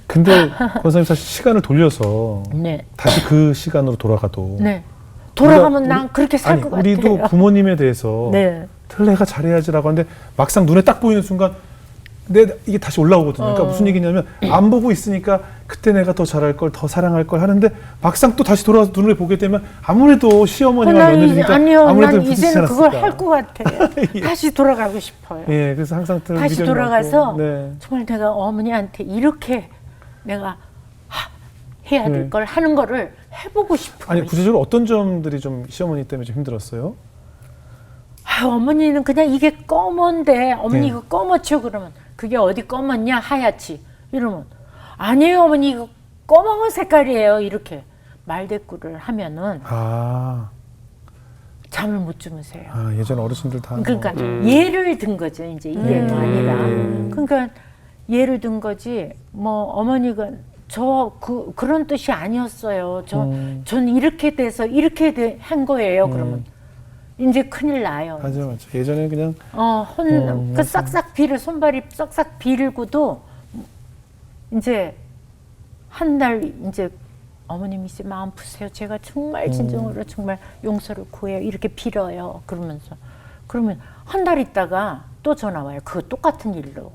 근데 권사님 사실 시간을 돌려서 네. 다시 그 시간으로 돌아가도 네. 돌아가면 우리가- 난 그렇게 살 것 같아요. 우리도 부모님에 대해서 네. 늘 내가 잘해야지라고 하는데 막상 눈에 딱 보이는 순간 이게 다시 올라오거든요. 그러니까 무슨 얘기냐면 안 보고 있으니까 그때 내가 더 잘할 걸, 더 사랑할 걸 하는데 막상 또 다시 돌아와서 눈을 보게 되면 아무래도 시어머니와 며느리니까 아니요, 아무래도 난 부딪히지 이제는 그걸 않았을까. 할 것 같아요. 예. 다시 돌아가고 싶어요. 예, 그래서 항상 다시 미련이 돌아가서 많고, 네. 정말 내가 어머니한테 이렇게 내가 해야 될 걸 하는 거를 해보고 싶어요. 아니 구체적으로 어떤 점들이 좀 시어머니 때문에 좀 힘들었어요? 어머니는 그냥 이게 검은데 어머니 네. 이거 검었죠 그러면 그게 어디 검었냐 하얗지 이러면 아니에요 어머니 이거 검은 색깔이에요 이렇게 말대꾸를 하면은 잠을 못 주무세요. 예전 어르신들 다 그러니까 예를 든 거죠 이제 이게 아니라 그러니까 예를 든 거지 뭐 어머니가 그런 뜻이 아니었어요. 전 이렇게 돼서 이렇게 한 거예요. 그러면 이제 큰일 나요. 맞아. 예전에 그냥 그 싹싹 손발이 싹싹 빌고도 이제 한 달 이제 어머님 이제 마음 푸세요. 제가 정말 진정으로 정말 용서를 구해요. 이렇게 빌어요. 그러면 한 달 있다가 또 전화 와요. 그 똑같은 일로.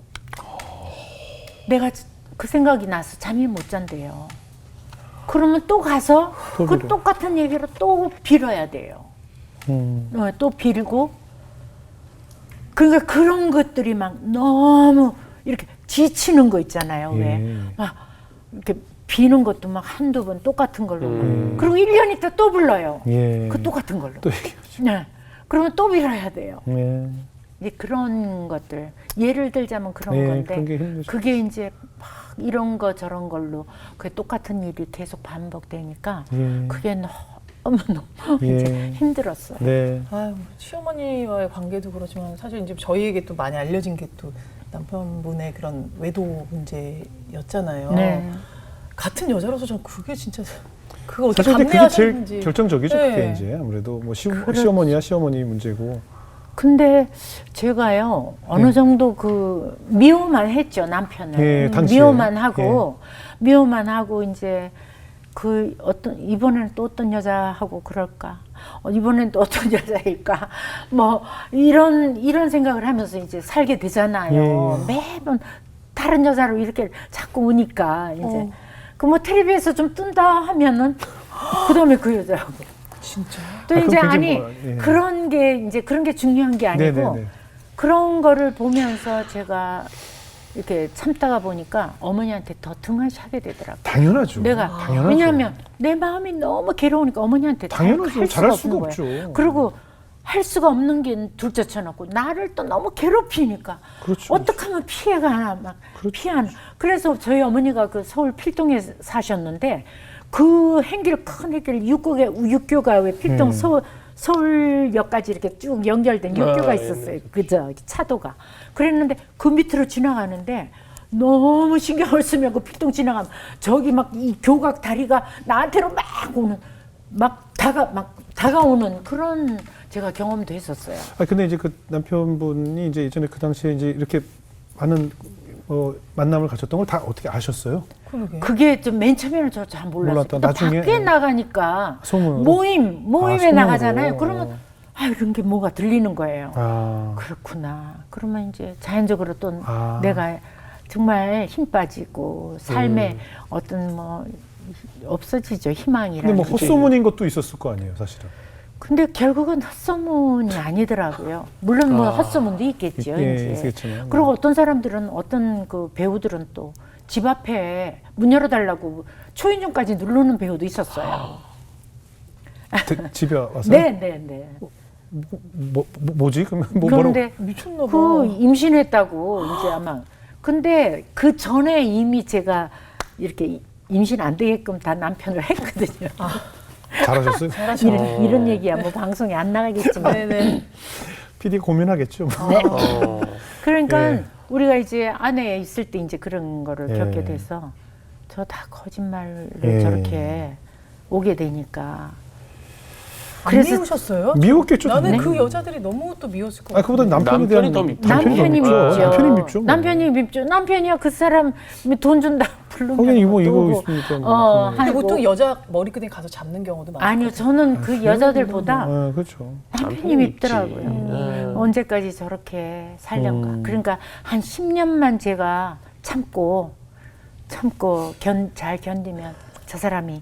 내가 그 생각이 나서 잠이 못 잔대요. 그러면 또 가서 그 똑같은 얘기로 또 빌어야 돼요. 또 빌고 그러니까 그런 것들이 막 너무 이렇게 지치는 거 있잖아요. 왜 막 이렇게 비는 것도 막 한두 번 똑같은 걸로 그리고 1년 있다 또 불러요. 그 똑같은 걸로. 또 얘기하죠. 네. 그러면 또 빌어야 돼요. 예. 이제 그런 것들 예를 들자면 그런 예, 건데 그런 게 힘들죠. 그게 이제 막 이런 거 저런 걸로 그 똑같은 일이 계속 반복되니까 그게 너무너무 예. 이제 힘들었어요. 네. 아유, 시어머니와의 관계도 그렇지만 사실 이제 저희에게 또 많이 알려진 게 또 남편분의 그런 외도 문제였잖아요. 네. 같은 여자로서 전 그게 진짜 그거 어떻게 사실 근데 그게 제일 감내하셨는지. 결정적이죠. 네. 그게 이제 아무래도 뭐 그렇지. 시어머니야 시어머니 문제고. 근데 제가요 어느 네. 정도 그 미워만 했죠 남편을. 예, 당시에. 미워만 하고 이제 그 어떤 이번에는 또 어떤 여자하고 그럴까? 이번엔 또 어떤 여자일까? 뭐 이런 생각을 하면서 이제 살게 되잖아요. 매번 다른 여자로 이렇게 자꾸 오니까 이제 그 뭐 텔레비에서 좀 뜬다 하면은 그다음에 그 여자하고. 진짜. 또 아, 이제 그럼 아니 그게 뭐, 예. 그런 게 이제 그런 게 중요한 게 아니고 네네네. 그런 거를 보면서 제가 이렇게 참다가 보니까 어머니한테 더 등한시하게 되더라고요. 당연하죠. 내가 당연하죠. 왜냐하면 내 마음이 너무 괴로우니까 어머니한테 당연하죠. 할 잘할 수가 수가 없는 없죠. 거예요. 그리고 할 수가 없는 게 둘째 쳐놓고 나를 또 너무 괴롭히니까 그렇죠. 어떻게 하면 피해가 하나 막 그렇죠. 피하나. 그래서 저희 어머니가 그 서울 필동에 사셨는데 그 행길 큰 행길 육교가 왜 필동 서울역까지 이렇게 쭉 연결된 육교가 있었어요. 그저 차도가. 그랬는데 그 밑으로 지나가는데 너무 신경을 쓰면 그 필동 지나가면 저기 막 이 교각 다리가 나한테로 막 다가오는 그런 제가 경험도 했었어요. 아 근데 이제 그 남편분이 이제 예전에 그 당시에 이제 이렇게 많은 만남을 가졌던 걸 다 어떻게 아셨어요? 그러게. 그게 좀 맨 처음에는 저 잘 몰랐어요. 몰랐다. 또 나중에 밖에 나가니까 소문으로? 모임에 소문으로. 나가잖아요. 그러면 이런 게 뭐가 들리는 거예요. 아, 그렇구나. 그러면 이제 자연적으로 또 아. 내가 정말 힘 빠지고 삶에 어떤 뭐 없어지죠. 근데 희망이라는 뭐 게. 헛소문인 것도 있었을 거 아니에요, 사실은. 근데 결국은 헛소문이 아니더라고요. 물론 뭐 헛소문도 있겠죠. 예, 이제. 있겠지만. 그리고 어떤 사람들은 어떤 그 배우들은 또 집 앞에 문 열어달라고 초인종까지 누르는 배우도 있었어요. 집에 와서? 네네네. 뭐지? 그러면 뭐라고? 그런데 미쳤나 봐. 그 임신했다고 이제 아마. 근데 그 전에 이미 제가 이렇게 임신 안 되게끔 다 남편을 했거든요. 잘하셨어요? 이런 얘기야 뭐 방송에 안 나가겠지만. 네네. PD 고민하겠죠. 뭐. 네. 어. 그러니까 예. 우리가 이제 안에 있을 때 이제 그런 거를 예. 겪게 돼서 저 다 거짓말을 예. 저렇게 오게 되니까. 안 그래서 미우셨어요? 미웠겠죠. 나는 네. 그 여자들이 너무 또 미웠을 것 아, 같아. 그보다 남편에 대한 남편이 더 밉죠. 남편이 밉죠. 밉죠. 남편이 밉죠. 뭐. 남편이 밉죠. 남편이야 그 사람 돈 준다 부르면 거긴 이거 또 있으니까 뭐. 어, 근데 하고. 보통 여자 머리끈에 가서 잡는 경우도 많아요. 아니요 저는 그 여자들보다 아, 그렇죠. 남편이 밉더라고요. 언제까지 저렇게 살련가. 그러니까 한 10년만 제가 참고 잘 견디면 저 사람이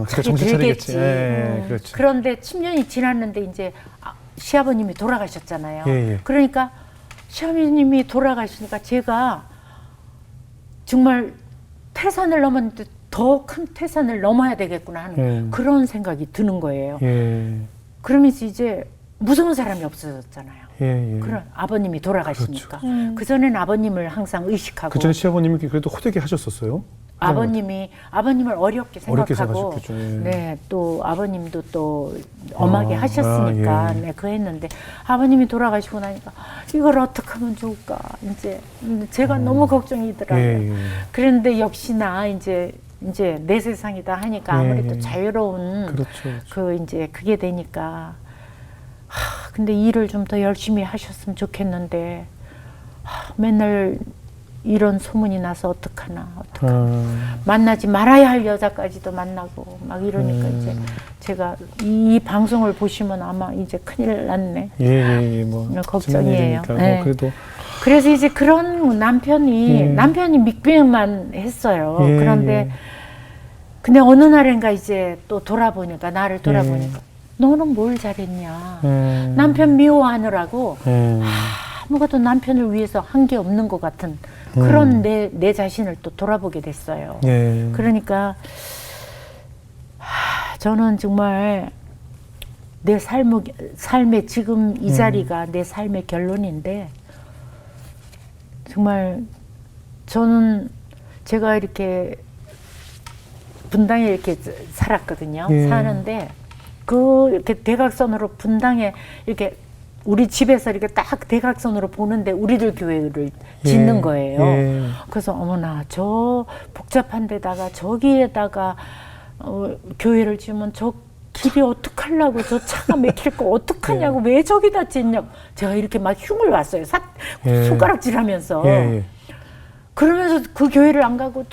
진짜 정신 차리겠지. 들겠지. 예, 그렇지. 그런데 10년이 지났는데 이제 시아버님이 돌아가셨잖아요. 예, 예. 그러니까 시아버님이 돌아가시니까 제가 정말 태산을 넘었는데 더 큰 태산을 넘어야 되겠구나 하는 그런 생각이 드는 거예요. 예, 그러면서 이제 무서운 사람이 없어졌잖아요. 예, 예. 그런 아버님이 돌아가시니까. 그렇죠. 그전에는 아버님을 항상 의식하고 그 전에 시아버님이 그래도 호되게 하셨었어요? 아버님을 어렵게 어렵게 생각하고 생각하셨겠죠. 예. 네, 또 아버님도 또 엄하게 하셨으니까 예. 네, 그 했는데 아버님이 돌아가시고 나니까 이걸 어떻게 하면 좋을까 이제 제가 너무 걱정이더라고요. 예, 예. 그런데 역시나 이제 내 세상이다 하니까 아무래도 예. 자유로운 그렇죠. 그 이제 그게 되니까 근데 일을 좀 더 열심히 하셨으면 좋겠는데 맨날 이런 소문이 나서 어떡하나 만나지 말아야 할 여자까지도 만나고 막 이러니까 이제 제가 이 방송을 보시면 아마 이제 큰일 났네. 예, 뭐 걱정이에요. 지난 일이니까 네. 뭐 그래도 그래서 이제 그런 남편이 믹뱅만 했어요. 예, 그런데 예. 근데 어느 날인가 이제 또 나를 돌아보니까 너는 뭘 잘했냐. 남편 미워하느라고 아무것도 남편을 위해서 한 게 없는 것 같은 그런 내 자신을 또 돌아보게 됐어요. 예. 그러니까 저는 정말 내 삶의 지금 이 자리가 내 삶의 결론인데 정말 저는 제가 이렇게 분당에 이렇게 살았거든요. 예. 사는데 그 이렇게 대각선으로 분당에 이렇게 우리 집에서 이렇게 딱 대각선으로 보는데 우리들 교회를 짓는 거예요. 예. 그래서 어머나 저 복잡한 데다가 저기에다가 교회를 지으면 저 길이 어떡하려고 저 차가 막힐 거 어떡하냐고 왜 저기다 짓냐고 제가 이렇게 막 흉을 왔어요. 예. 손가락질하면서 예. 그러면서 그 교회를 안 가고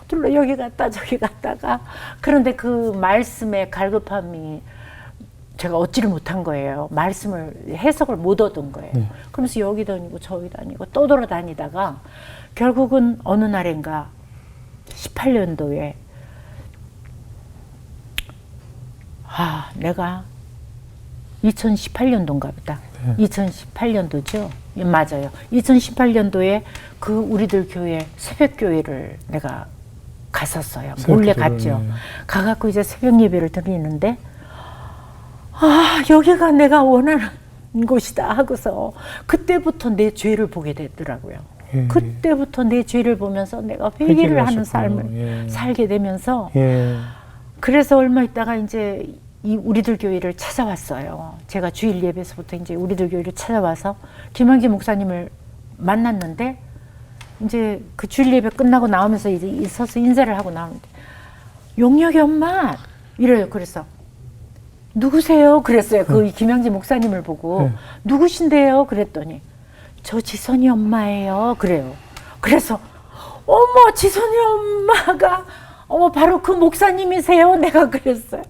둘러 여기 갔다 저기 갔다가 그런데 그 말씀의 갈급함이 제가 얻지를 못한 거예요. 말씀을 해석을 못 얻은 거예요. 그러면서 여기 다니고 저기 다니고 또 돌아다니다가 결국은 어느 날인가 18년도에 내가 2018년도인가 보다. 2018년도죠. 맞아요. 2018년도에 그 우리들 교회 새벽교회를 내가 갔었어요. 몰래 갔죠. 네. 가갖고 이제 새벽 예배를 드리는데 여기가 내가 원하는 곳이다 하고서 그때부터 내 죄를 보게 되더라고요. 예. 그때부터 내 죄를 보면서 내가 회개를 하는 하셨군요. 삶을 살게 되면서 예. 그래서 얼마 있다가 이제 이 우리들 교회를 찾아왔어요. 제가 주일 예배에서부터 이제 우리들 교회를 찾아와서 김한기 목사님을 만났는데 이제 그 주일 예배 끝나고 나오면서 이제 있어서 인사를 하고 나오는데 용역이 엄마 이래요. 그래서 누구세요? 그랬어요. 그 김양지 목사님을 보고 누구신데요? 그랬더니 저 지선이 엄마예요. 그래요. 그래서 어머 지선이 엄마가 바로 그 목사님이세요? 내가 그랬어요.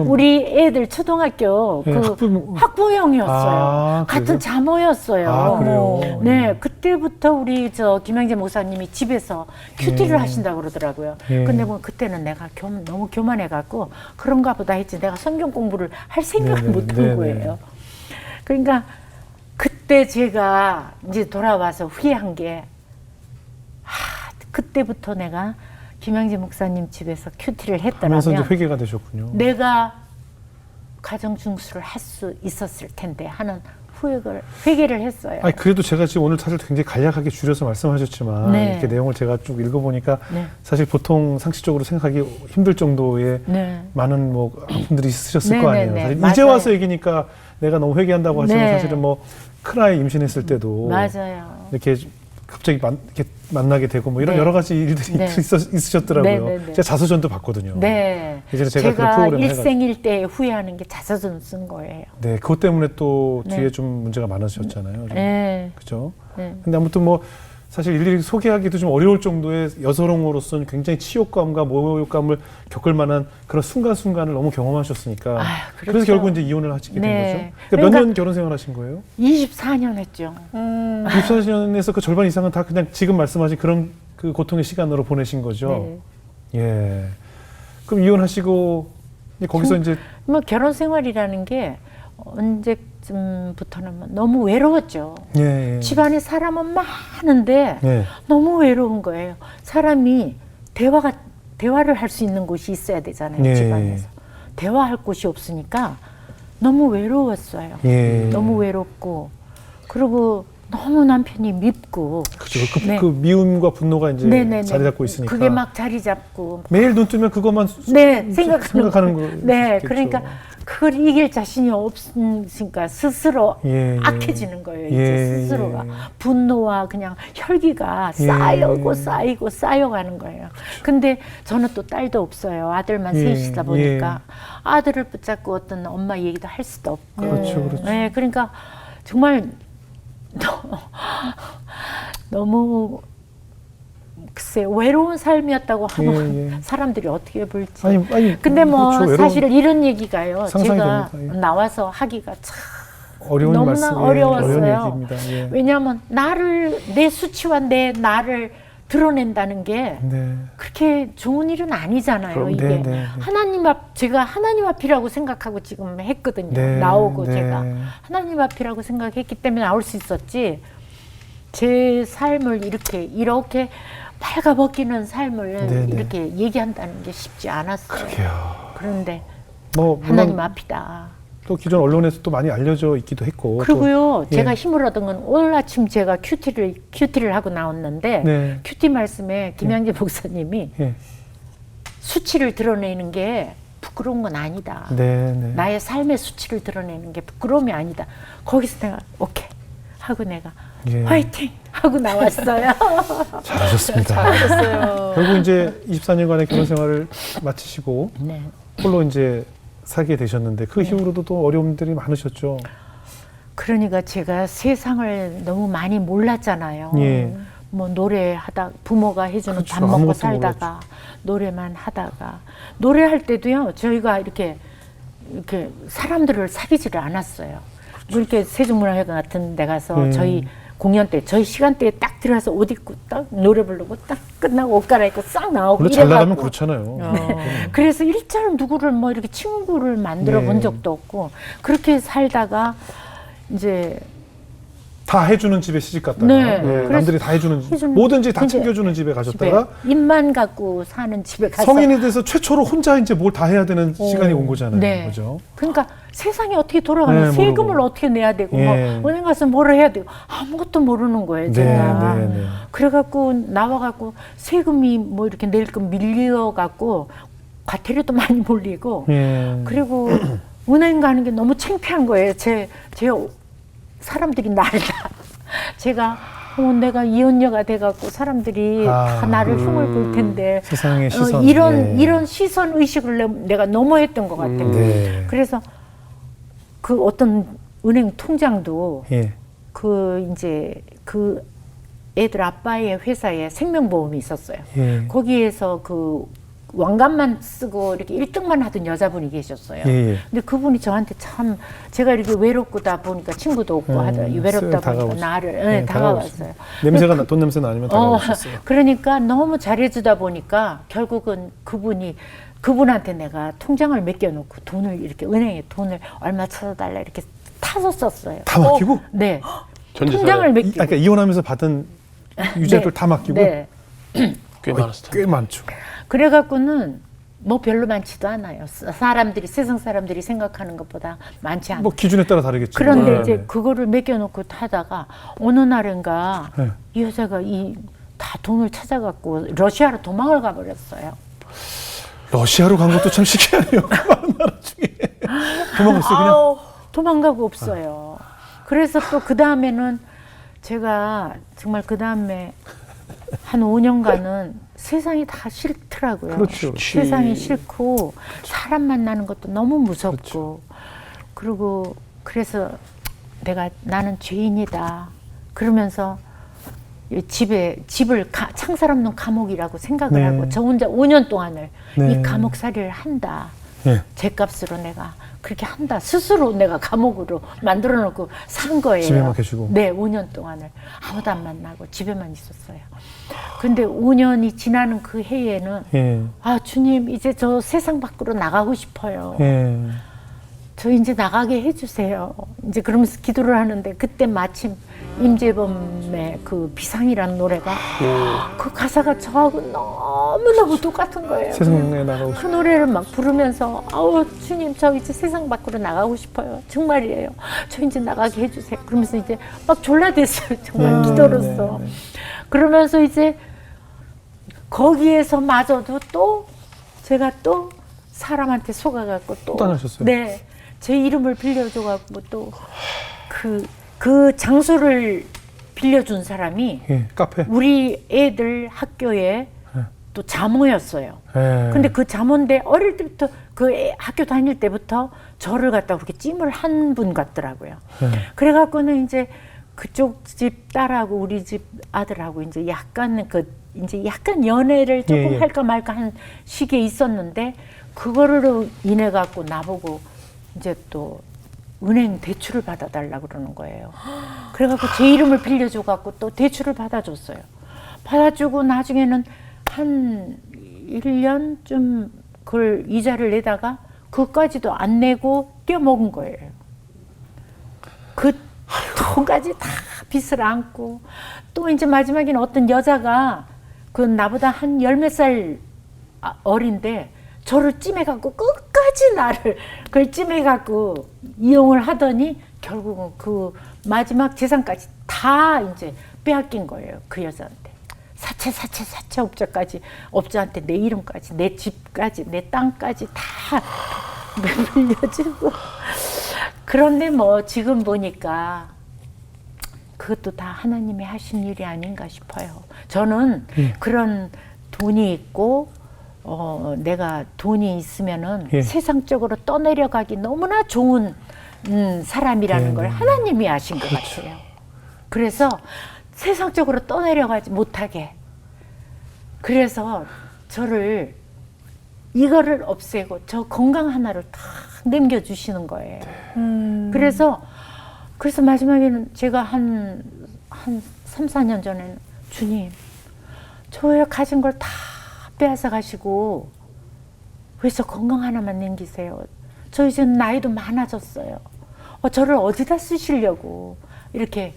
우리 애들 초등학교 예, 그 학부형이었어요. 같은 그래요? 자모였어요. 그래요? 네, 그때부터 우리 저 김양재 목사님이 집에서 큐티를 하신다고 그러더라고요. 예. 근데 뭐 그때는 내가 너무 교만해갖고 그런가 보다 했지. 내가 성경 공부를 할 생각을 네네, 못한 네네. 거예요. 그러니까 그때 제가 이제 돌아와서 후회한 게 그때부터 내가 김양재 목사님 집에서 큐티를 하면서 이제 했더라면 회개가 되셨군요. 내가 가정 중수를 할 수 있었을 텐데 하는 회개를 했어요. 아니 그래도 제가 지금 오늘 사실 굉장히 간략하게 줄여서 말씀하셨지만 네. 이렇게 내용을 제가 쭉 읽어보니까 네. 사실 보통 상식적으로 생각하기 힘들 정도의 네. 많은 뭐 아픔들이 있으셨을 네, 거 네, 아니에요. 네. 사실 맞아요. 이제 와서 얘기니까 내가 너무 회개한다고 하지만 네. 사실은 뭐 큰아이 임신했을 때도 맞아요. 이렇게 갑자기 이렇게 만나게 되고 뭐 이런 네. 여러 가지 일들이 네. 있으셨더라고요. 네, 네, 네. 제가 자서전도 봤거든요. 네. 예전에 제가 그런 프로그램을 해가지고. 일생일대에 후회하는 게 자서전 쓴 거예요. 네, 그것 때문에 또 네. 뒤에 좀 문제가 많으셨잖아요. 좀. 네. 그죠? 네. 근데 아무튼 뭐 사실 일일이 소개하기도 좀 어려울 정도의 여성으로서는 굉장히 치욕감과 모욕감을 겪을 만한 그런 순간순간을 너무 경험하셨으니까 그렇죠. 그래서 결국 이제 이혼을 하시게 된 네. 거죠. 그러니까 몇 년 결혼 생활 하신 거예요? 24년 했죠. 24년에서 그 절반 이상은 다 그냥 지금 말씀하신 그런 그 고통의 시간으로 보내신 거죠. 네. 예. 그럼 이혼하시고 이제 거기서 이제 뭐 결혼 생활이라는 게 언제쯤부터는 너무 외로웠죠. 예. 집안에 사람은 많은데 예. 너무 외로운 거예요. 사람이 대화를 할 수 있는 곳이 있어야 되잖아요. 예. 집안에서. 대화할 곳이 없으니까 너무 외로웠어요. 예. 너무 외롭고 그리고 너무 남편이 밉고 그죠. 그, 네. 그 미움과 분노가 이제 네네네. 자리 잡고 있으니까. 그게 막 자리 잡고 매일 눈 뜨면 그것만 생각하는 거. 네, 그러니까 그걸 이길 자신이 없으니까 스스로 예, 예. 악해지는 거예요. 이제 예, 스스로가 예. 분노와 그냥 혈기가 예. 쌓이고 쌓이고 쌓여가는 거예요. 근데 저는 또 딸도 없어요. 아들만 예, 셋이다 보니까 아들을 붙잡고 어떤 엄마 얘기도 할 수도 없고. 그렇죠, 그렇죠. 네, 그러니까 정말 너무 글쎄 외로운 삶이었다고 하면 예, 예. 사람들이 어떻게 볼지. 아니, 근데 뭐 그렇죠. 외로운- 사실 이런 얘기가요. 상상이 제가 됩니다. 예. 나와서 하기가 참 어려운 너무나 말씀, 어려웠어요. 어려운 얘기입니다. 예. 왜냐하면 내 수치와 내 나를 드러낸다는 게 네. 그렇게 좋은 일은 아니잖아요. 그럼, 이게 네, 네, 네. 제가 하나님 앞이라고 생각하고 지금 했거든요. 네, 나오고 네. 제가 하나님 앞이라고 생각했기 때문에 나올 수 있었지. 제 삶을 이렇게 발가벗기는 삶을 네, 네. 이렇게 얘기한다는 게 쉽지 않았어요. 그러게요. 그런데 뭐 하나님 물론 앞이다. 또 기존 언론에서 또 많이 알려져 있기도 했고. 그리고요, 또, 제가 예. 힘을 얻은 건 오늘 아침 제가 큐티를 하고 나왔는데 네. 큐티 말씀에 김양재 목사님이 예. 수치를 드러내는 게 부끄러운 건 아니다. 네, 네. 나의 삶의 수치를 드러내는 게 부끄러움이 아니다. 거기서 내가 오케이 하고 내가 예. 화이팅 하고 나왔어요. 잘하셨습니다. 잘하셨어요. 결국 이제 24년간의 결혼 생활을 마치시고 네. 홀로 이제 살게 되셨는데 그 이후로도 또 어려움들이 많으셨죠. 그러니까 제가 세상을 너무 많이 몰랐잖아요. 예. 뭐 노래하다 부모가 해주는 그렇죠. 밥 먹고 아무것도 살다가 노래만 하다가 노래할 때도요 저희가 이렇게 사람들을 사귀지를 않았어요. 뭐 이렇게 세종문화회관 같은 데 가서 저희 공연 때 저희 시간대에 딱 들어가서 옷 입고 딱 노래 부르고 딱 끝나고 옷 갈아입고 싹 나오고 원래 잘 나가면 이래갖고 그렇잖아요. 그래서 일절 누구를 뭐 이렇게 친구를 만들어 네. 본 적도 없고 그렇게 살다가 이제 다 해주는 집에 시집 갔다가 네. 예, 그래서 남들이 다 해주는 뭐든지 다 이제 챙겨주는 집에 가셨다가 입만 갖고 사는 집에 가서 성인이 돼서 최초로 혼자 이제 뭘 다 해야 되는 시간이 온 거잖아요. 네. 그죠? 그러니까 세상이 어떻게 돌아가는 네, 세금을 모르고. 어떻게 내야 되고 예. 뭐 은행 가서 뭘 해야 되고 아무것도 모르는 거예요 제가. 네, 네. 그래갖고 나와갖고 세금이 뭐 이렇게 낼 거 밀려갖고 과태료도 많이 몰리고 예. 그리고 은행 가는 게 너무 창피한 거예요. 제 사람들이 나를 다 제가 내가 이혼녀가 돼갖고 사람들이 다 나를 흉을 볼 텐데 세상의 시선. 이런 시선 의식을 내가 너무 했던 것 같아요. 네. 그래서 그 어떤 은행 통장도 예. 그 애들 아빠의 회사에 생명보험이 있었어요. 예. 거기에서 그 왕관만 쓰고 이렇게 1등만 하던 여자분이 계셨어요. 예. 근데 그분이 저한테 참 제가 이렇게 외롭다 보니까 친구도 없고 하다 외롭다 보니까 다가오시- 나를 네, 다가왔어요. 냄새가 돈 냄새 나면 다가오셨어요. 그러니까 너무 잘해주다 보니까 결국은 그분한테 내가 통장을 맡겨놓고 돈을 이렇게 은행에 돈을 얼마 찾아달라 이렇게 타서 썼어요. 다 맡기고? 네. 전재산을 통장을 맡기고. 그러니까 이혼하면서 받은 유죄를 네. 다 맡기고 네. 꽤 많았을 텐데. 꽤 많죠. 그래갖고는 뭐 별로 많지도 않아요. 세상 사람들이 생각하는 것보다 많지 않아요. 뭐 기준에 따라 다르겠죠. 그런데 네. 이제 그거를 맡겨놓고 타다가 어느 날인가 네. 이 여자가 다 돈을 찾아갖고 러시아로 도망을 가버렸어요. 러시아로 간 것도 참 신기하네요. 그 많은 나라 중에 도망갔어요 그냥. 아우, 도망가고 없어요. 그래서 또 그 다음에는 제가 정말 그 다음에 한 5년간은 세상이 다 싫더라고요. 그렇죠. 세상이 싫고 사람 만나는 것도 너무 무섭고 그리고 그래서 나는 죄인이다 그러면서 집을 창살 없는 감옥이라고 생각을 네. 하고 저 혼자 5년 동안을 네. 이 감옥살이를 한다. 예. 죗값으로 내가 그렇게 한다. 스스로 내가 감옥으로 만들어 놓고 산 거예요. 집에만 계시고. 네, 5년 동안을 아무도 안 만나고 집에만 있었어요. 근데 5년이 지나는 그 해에는 예. 아, 주님, 이제 저 세상 밖으로 나가고 싶어요. 예. 저 이제 나가게 해주세요. 이제 그러면서 기도를 하는데 그때 마침 임재범의 그 비상이라는 노래가 그 가사가 저하고 너무너무 똑같은 거예요. 세상에 나가고 그 노래를 막 부르면서 아우 주님 저 이제 세상 밖으로 나가고 싶어요. 정말이에요. 저 이제 나가게 해주세요. 그러면서 이제 막 졸라댔어요. 정말 기도로서. 네, 네. 그러면서 이제 거기에서마저도 또 제가 또 사람한테 속아갖고 또 떠나셨어요? 네, 제 이름을 빌려줘갖고 또 그 장소를 빌려준 사람이 예. 카페. 우리 애들 학교에 또 자모였어요. 예. 근데 그 자모인데 어릴 때부터 학교 다닐 때부터 저를 갖다 그렇게 찜을 한 분 같더라고요. 그래갖고는 이제 그쪽 집 딸하고 우리 집 아들하고 이제 약간 연애를 조금 예. 할까 말까 한 시기에 있었는데 그거를 인해 갖고 나보고 이제 또 은행 대출을 받아달라 그러는 거예요. 그래갖고 제 이름을 빌려줘갖고 또 대출을 받아줬어요. 받아주고 나중에는 한 1년쯤 그걸 이자를 내다가 그것까지도 안 내고 떼어먹은 거예요. 그 돈까지 다 빚을 안고 또 이제 마지막에는 어떤 여자가 그 나보다 한 10몇 살 어린데 저를 찜해갖고 끝까지 나를 그걸 찜해갖고 이용을 하더니 결국은 그 마지막 재산까지 다 이제 빼앗긴 거예요. 그 여자한테. 사채 업자한테 내 이름까지, 내 집까지, 내 땅까지 다 물려주고. 그런데 뭐 지금 보니까 그것도 다 하나님이 하신 일이 아닌가 싶어요. 저는 그런 돈이 있고 내가 돈이 있으면은 예. 세상적으로 떠내려가기 너무나 좋은 사람이라는 네, 걸 네. 하나님이 아신 것 그렇죠. 같아요. 그래서 세상적으로 떠내려가지 못하게, 그래서 저를 이거를 없애고 저 건강 하나를 다 남겨주시는 거예요. 그래서 마지막에는 제가 한 3, 4년 전에는 주님, 저의 가진 걸 다 빼앗아 가시고 왜 저 건강 하나만 남기세요? 저 이제 나이도 많아졌어요. 저를 어디다 쓰시려고 이렇게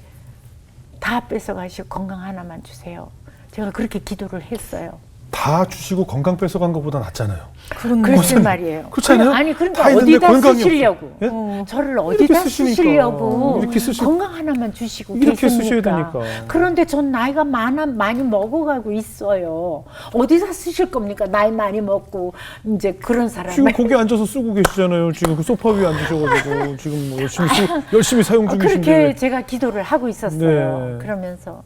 다 뺏어 가시고 건강 하나만 주세요. 제가 그렇게 기도를 했어요. 다 주시고 건강 뺏어간 것보다 낫잖아요. 글쎄 말이에요. 그렇지 않아요? 아니 그러니까 다 있는데 어디다 건강이 쓰시려고? 없어. 예? 저를 이렇게 어디다 쓰시니까. 쓰시려고? 이렇게 쓰시- 건강 하나만 주시고 이렇게 계십니까? 쓰셔야 되니까. 그런데 전 나이가 많이 먹어가고 있어요. 어디다 쓰실 겁니까? 나이 많이 먹고 이제 그런 지금 사람을. 거기 앉아서 쓰고 계시잖아요. 지금 그 소파 위에 앉으셔가지고 지금 뭐 열심히 사용 중이신데. 그렇게 제가 기도를 하고 있었어요. 네. 그러면서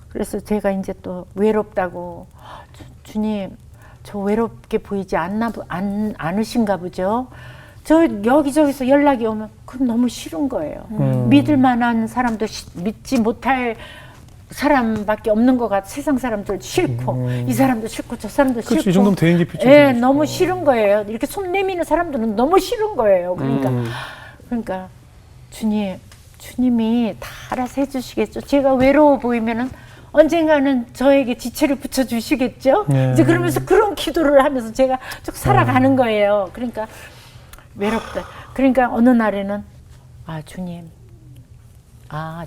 그래서 제가 이제 또 외롭다고, 주님 저 외롭게 보이지 않으신가 보죠. 저 여기저기서 연락이 오면 그건 너무 싫은 거예요. 믿을 만한 사람도 믿지 못할 사람밖에 없는 것 같아. 세상 사람들 싫고 이 사람도 싫고 저 사람도 그렇지, 싫고. 이 정도면 대인기 피처. 예, 너무 싫은 거예요. 이렇게 손 내미는 사람들은 너무 싫은 거예요. 그러니까 주님이 다 알아서 해주시겠죠. 제가 외로워 보이면은 언젠가는 저에게 지체를 붙여주시겠죠. 네. 이제 그러면서 그런 기도를 하면서 제가 쭉 살아가는 거예요. 그러니까 외롭다. 그러니까 어느 날에는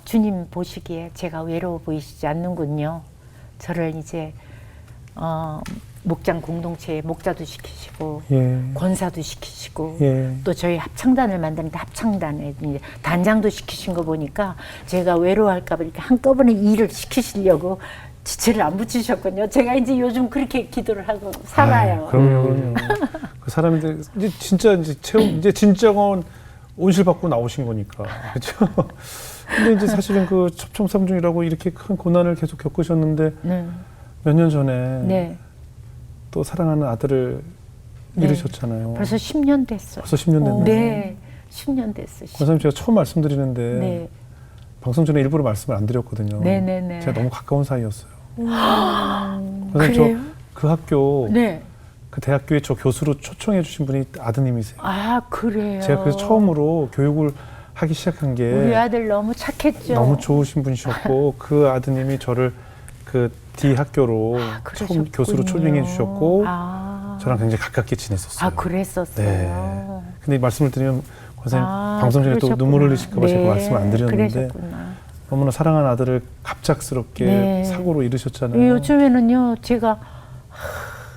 주님 보시기에 제가 외로워 보이시지 않는군요. 저를 이제 목장 공동체에 목자도 시키시고 예. 권사도 시키시고 예. 또 저희 합창단을 만드는데 합창단에 이제 단장도 시키신 거 보니까 제가 외로워할까 봐 이렇게 한꺼번에 일을 시키시려고 지체를 안 붙이셨군요. 제가 이제 요즘 그렇게 기도를 하고 살아요. 그럼요. 그 사람인데 이제 진짜 이제 진정한 온실 받고 나오신 거니까. 그렇죠? 근데 이제 사실은 그 첩청삼중이라고 이렇게 큰 고난을 계속 겪으셨는데 몇 년 전에 네. 또 사랑하는 아들을 네. 잃으셨잖아요. 벌써 10년 됐어요. 벌써 10년 됐나요? 네. 10년 됐어요. 권사님 제가 처음 말씀드리는데 네. 방송 전에 일부러 말씀을 안 드렸거든요. 네네네. 제가 너무 가까운 사이였어요. 권사님 그래요? 저 그 학교 네. 그 대학교에 저 교수로 초청해 주신 분이 아드님이세요. 그래요. 제가 그래서 처음으로 교육을 하기 시작한 게 우리 아들 너무 착했죠. 너무 좋으신 분이셨고 그 아드님이 저를 그 D 학교로 처음 그러셨군요. 교수로 초빙해 주셨고 아. 저랑 굉장히 가깝게 지냈었어요. 그랬었어요. 네. 근데 말씀을 드리면 권사님 아, 방송 전에 또 그러셨구나. 눈물 흘리실까 봐 제가 네, 말씀을 안 드렸는데 그러셨구나. 너무나 사랑하는 아들을 갑작스럽게 네. 사고로 잃으셨잖아요. 요즘에는요, 제가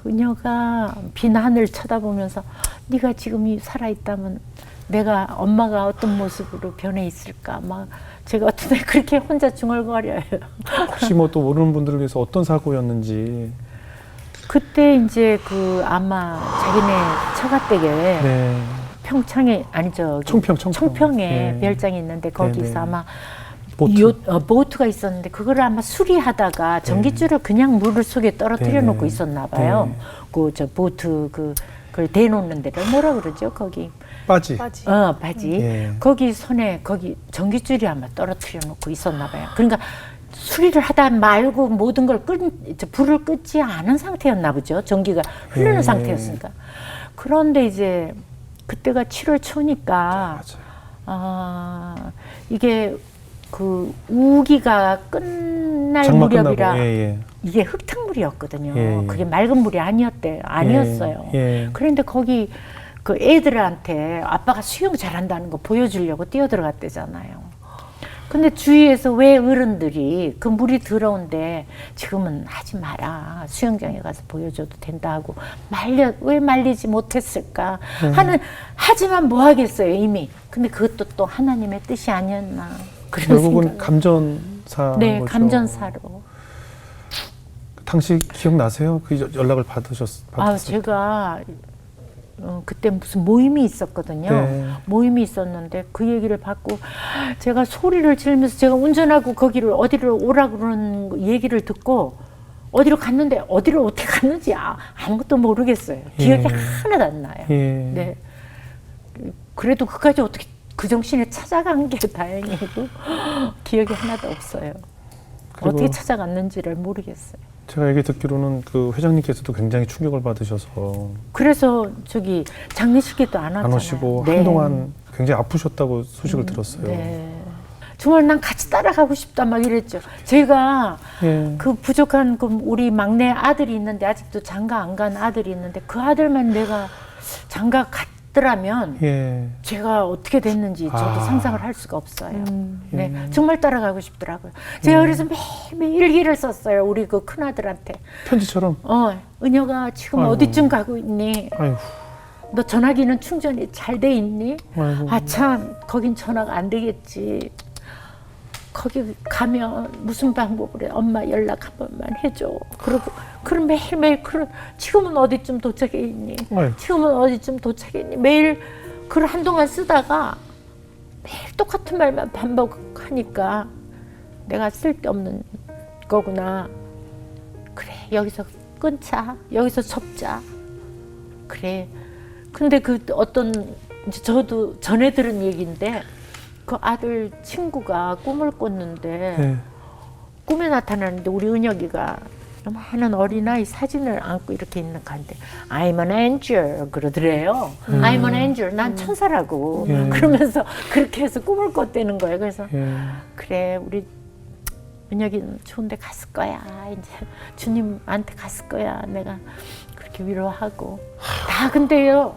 은여가 빈 하늘 쳐다보면서 네가 지금 살아있다면 내가 엄마가 어떤 모습으로 변해 있을까 막 제가 어떤 날 그렇게 혼자 중얼거려요. 혹시 뭐 또 모르는 분들을 위해서 어떤 사고였는지. 그때 이제 아마 자기네 처가댁에 네. 평창에 아니 저기 청평. 청평에 네. 별장이 있는데 거기서 네, 네. 아마 보트. 보트가 있었는데 그거를 아마 수리하다가 전깃줄을 그냥 물 속에 떨어뜨려 네, 놓고 네. 있었나 봐요. 네. 저 보트 그걸 대놓는 데를 뭐라 그러죠 거기 빠지. 바지 예. 거기 손에 거기 전깃줄이 아마 떨어뜨려 놓고 있었나 봐요. 그러니까 수리를 하다 말고 모든 걸 불을 끄지 않은 상태였나 보죠. 전기가 흐르는 예. 상태였으니까. 그런데 이제 그때가 7월 초니까 맞아요. 이게 우기가 끝날 장마 무렵이라 끝나고. 예. 이게 흙탕물이었거든요. 예. 그게 맑은 물이 아니었어요. 예. 그런데 거기 그 애들한테 아빠가 수영 잘한다는 거 보여주려고 뛰어들어갔대잖아요. 근데 주위에서 왜 어른들이 그 물이 더러운데 지금은 하지 마라. 수영장에 가서 보여줘도 된다 하고 왜 말리지 못했을까 하지만 뭐 하겠어요 이미. 근데 그것도 또 하나님의 뜻이 아니었나. 그런 결국은 생각을. 감전사. 네, 거죠. 감전사로. 당시 기억나세요? 그 연락을 받으셨을 때? 제가 그때 무슨 모임이 있었거든요. 네. 모임이 있었는데 그 얘기를 받고 제가 소리를 지르면서 제가 운전하고 거기를 어디로 오라 그러는 얘기를 듣고 어디로 갔는데 어디로 어떻게 갔는지 아무것도 모르겠어요. 기억이 예. 하나도 안 나요. 예. 네. 그래도 그까지 어떻게 그 정신에 찾아간 게 다행이고 기억이 하나도 없어요. 그리고 어떻게 찾아갔는지를 모르겠어요. 제가 얘기 듣기로는 그 회장님께서도 굉장히 충격을 받으셔서 그래서 저기 장례식에도 안 왔잖아요. 안 오시고 네. 한동안 굉장히 아프셨다고 소식을 들었어요. 네. 정말 난 같이 따라가고 싶다 막 이랬죠. 제가 예. 그 부족한 우리 막내 아들이 있는데 아직도 장가 안 간 아들이 있는데 그 아들만 내가 장가 갔더라면 예. 제가 어떻게 됐는지 저도 상상을 할 수가 없어요. 네, 예. 정말 따라가고 싶더라고요. 제가 그래서 매일매일 일기를 썼어요. 우리 그 큰아들한테. 편지처럼. 은혁아 지금 아이고. 어디쯤 가고 있니? 아이고. 너 전화기는 충전이 잘 돼 있니? 아이고. 참 거긴 전화가 안 되겠지. 거기 가면 무슨 방법으로 해? 엄마 연락 한 번만 해줘. 그러고 그럼 매일매일 지금은 어디쯤 도착해 있니? 아이고. 지금은 어디쯤 도착해 있니? 매일 글을 한동안 쓰다가 매일 똑같은 말만 반복하니까 내가 쓸데없는 거구나. 그래 여기서 끊자. 여기서 접자. 그래. 근데 그 어떤 이제 저도 전에 들은 얘기인데 그 아들 친구가 꿈을 꿨는데 예. 꿈에 나타나는데 우리 은혁이가 많은 어린아이 사진을 안고 이렇게 있는 가운데 I'm an angel 그러더래요. I'm an angel. 난 천사라고. 예. 그러면서 그렇게 해서 꿈을 꿨다는 거예요. 그래서 예. 그래 우리 은혁이는 좋은 데 갔을 거야. 이제 주님한테 갔을 거야. 내가 그렇게 위로하고 다 근데요.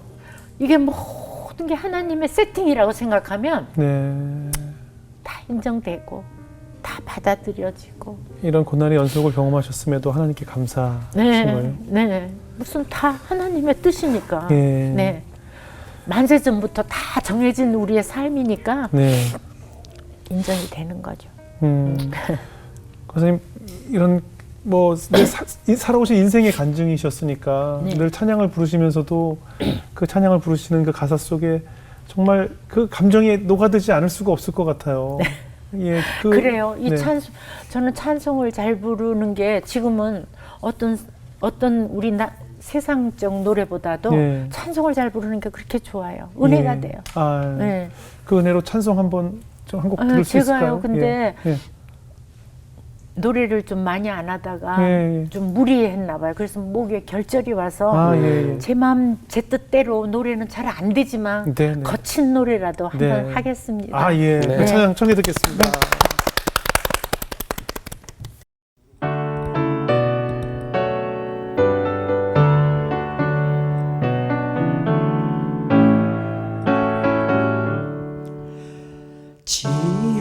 이게 모든 게 하나님의 세팅이라고 생각하면 네. 다 인정되고 다 받아들여지고 이런 고난의 연속을 경험하셨음에도 하나님께 감사하신 거예요. 네. 무슨 다 하나님의 뜻이니까. 예. 네. 만세전부터 다 정해진 우리의 삶이니까 네. 인정이 되는 거죠. 선생님 이런 뭐 살아오신 인생의 간증이셨으니까 네. 늘 찬양을 부르시면서도 그 찬양을 부르시는 그 가사 속에 정말 그 감정이 녹아들지 않을 수가 없을 것 같아요. 예, 그래요. 이 네. 저는 찬송을 잘 부르는 게 지금은 어떤 우리 세상적 노래보다도 예. 찬송을 잘 부르는 게 그렇게 좋아요. 은혜가 예. 돼요. 네. 네. 그 은혜로 찬송 한번 좀 한 곡 들을 수 있을까요? 제가요. 근데 예. 노래를 좀 많이 안 하다가 예. 좀 무리했나 봐요. 그래서 목에 결절이 와서 예. 제 마음 제 뜻대로 노래는 잘 안 되지만 네, 네. 거친 노래라도 한번 네. 하겠습니다. 예. 네. 그 찬양 청해 듣겠습니다.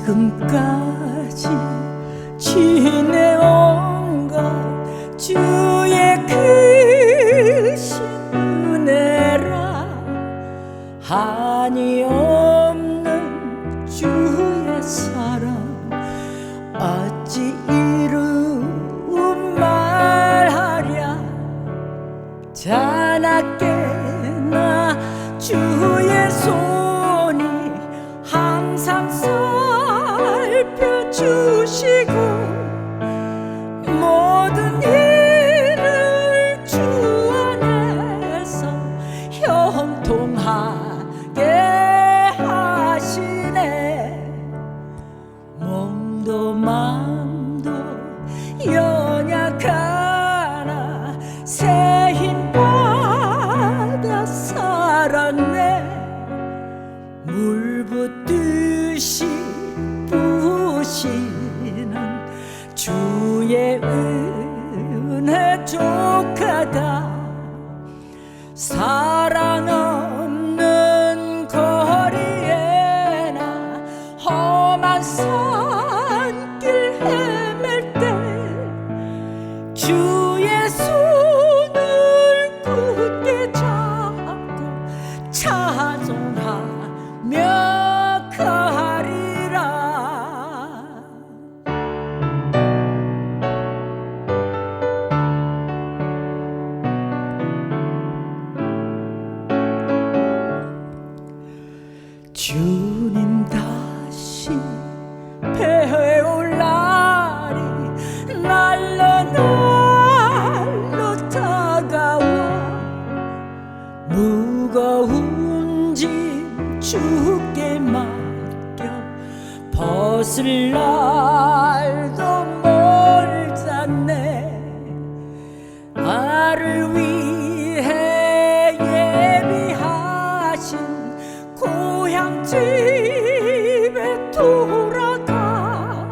지금까지 지내온 것 주의 크신 은혜라 한이 없는 주의 사랑 어찌 이루 말하랴 자나깨나 주의 손이 항상 살펴주시고 모든 일을 주 안에서 형통하게 하시네 몸도 마음도 연약하나 새 힘 받아 살았네 물 붓듯이 부으시는 주의 은혜 족하다 사랑 없는 거리에나 험한 산길 헤맬 때 주의 손을 굳게 잡고 찬송하며 가리라 웃을 날도 멀잖네. 나를 위해 예비하신 고향집에 돌아가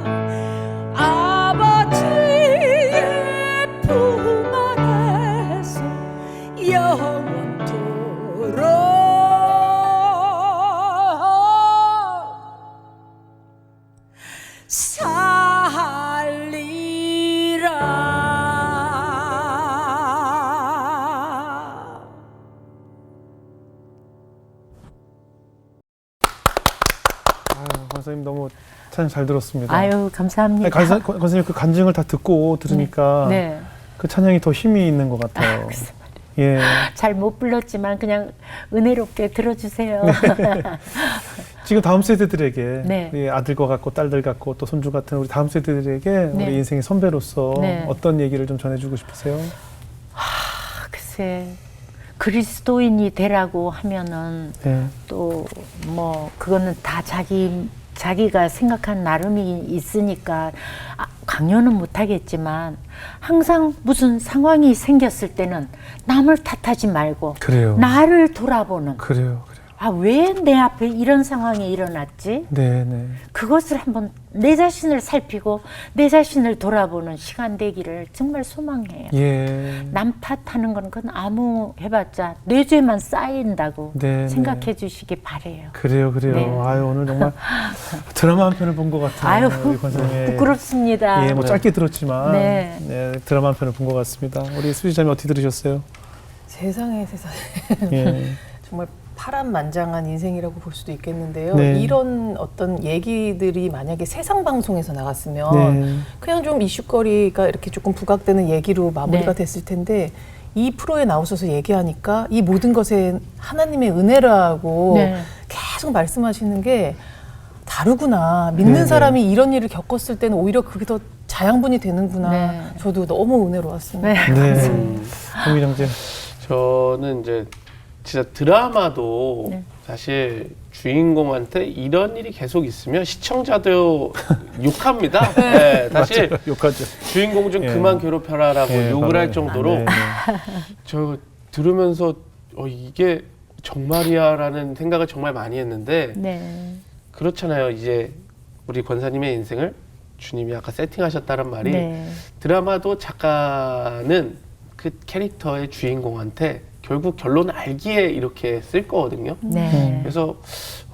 아버지의 품 안에서 영원토록 살리라. 권사님 너무 참 잘 들었습니다. 아유 감사합니다. 권사님 그 간증을 다 듣고 들으니까 네. 그 찬양이 더 힘이 있는 것 같아요. 예. 잘 못 불렀지만 그냥 은혜롭게 들어주세요. 지금 다음 세대들에게 네. 우리 아들과 같고 딸들 같고 또 손주 같은 우리 다음 세대들에게 네. 우리 인생의 선배로서 네. 어떤 얘기를 좀 전해주고 싶으세요? 글쎄 그리스도인이 되라고 하면은 네. 또 뭐 그거는 다 자기가 생각한 나름이 있으니까 강요는 못하겠지만 항상 무슨 상황이 생겼을 때는 남을 탓하지 말고 그래요. 나를 돌아보는 그래요. 왜 내 앞에 이런 상황이 일어났지? 네, 네. 그것을 한번 내 자신을 살피고 내 자신을 돌아보는 시간 되기를 정말 소망해요. 예. 남 탓하는 건 그건 아무 해봤자 내 죄만 쌓인다고 네, 생각해 네. 주시기 바래요. 그래요. 네. 아유, 오늘 정말 드라마 한 편을 본 것 같아요. 아유 우리 권사님의. 부끄럽습니다. 예, 뭐 짧게 들었지만 네. 네, 드라마 한 편을 본 것 같습니다. 우리 수지자님 어떻게 들으셨어요? 세상에 세상에. 예. 정말 파란만장한 인생이라고 볼 수도 있겠는데요. 네. 이런 어떤 얘기들이 만약에 세상 방송에서 나갔으면 네. 그냥 좀 이슈거리가 이렇게 조금 부각되는 얘기로 마무리가 네. 됐을 텐데 이 프로에 나오셔서 얘기하니까 이 모든 것에 하나님의 은혜라고 네. 계속 말씀하시는 게 다르구나. 믿는 네, 네. 사람이 이런 일을 겪었을 때는 오히려 그게 더 자양분이 되는구나. 네. 저도 너무 은혜로웠습니다. 네. 네. 홍미정재. 저는 이제 진짜 드라마도 네. 사실 주인공한테 이런 일이 계속 있으면 시청자도 욕합니다. 네, 사실 욕하죠. 주인공 좀 예. 그만 괴롭혀라라고 예, 욕을 바로, 할 정도로 네, 네. 저 들으면서 이게 정말이야라는 생각을 정말 많이 했는데 네. 그렇잖아요. 이제 우리 권사님의 인생을 주님이 아까 세팅하셨다는 말이 네. 드라마도 작가는 그 캐릭터의 주인공한테 결국 결론 알기에 이렇게 쓸 거거든요. 네. 그래서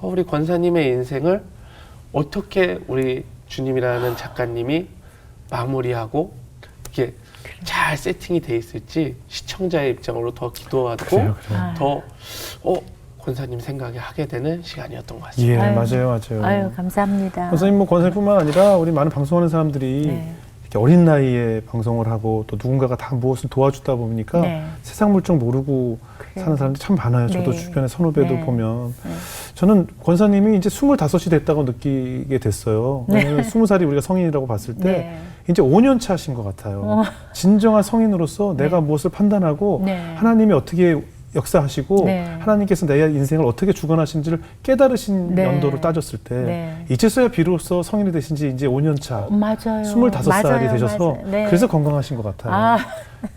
우리 권사님의 인생을 어떻게 우리 주님이라는 작가님이 마무리하고 이게 잘 세팅이 돼 있을지 시청자의 입장으로 더 기도하고 그래요. 더 권사님 생각에 하게 되는 시간이었던 것 예, 같습니다. 맞아요. 아유 감사합니다. 권사님 뭐 권사님뿐만 아니라 우리 많은 방송하는 사람들이 네. 이렇게 어린 나이에 방송을 하고 또 누군가가 다 무엇을 도와주다 보니까 네. 세상 물정 모르고 그래요. 사는 사람들이 참 많아요. 저도 네. 주변에 선후배도 네. 보면 네. 저는 권사님이 이제 25이 됐다고 느끼게 됐어요. 왜냐면 20살이 우리가 성인이라고 봤을 때 네. 이제 5년 차신 것 같아요. 진정한 성인으로서 내가 무엇을 판단하고 네. 하나님이 어떻게 역사하시고 네. 하나님께서 내 인생을 어떻게 주관하신지를 깨달으신 네. 연도로 따졌을 때 네. 이제서야 비로소 성인이 되신 지 이제 5년 차 맞아요. 25살이 맞아요, 되셔서 맞아요. 네. 그래서 건강하신 것 같아요. 아,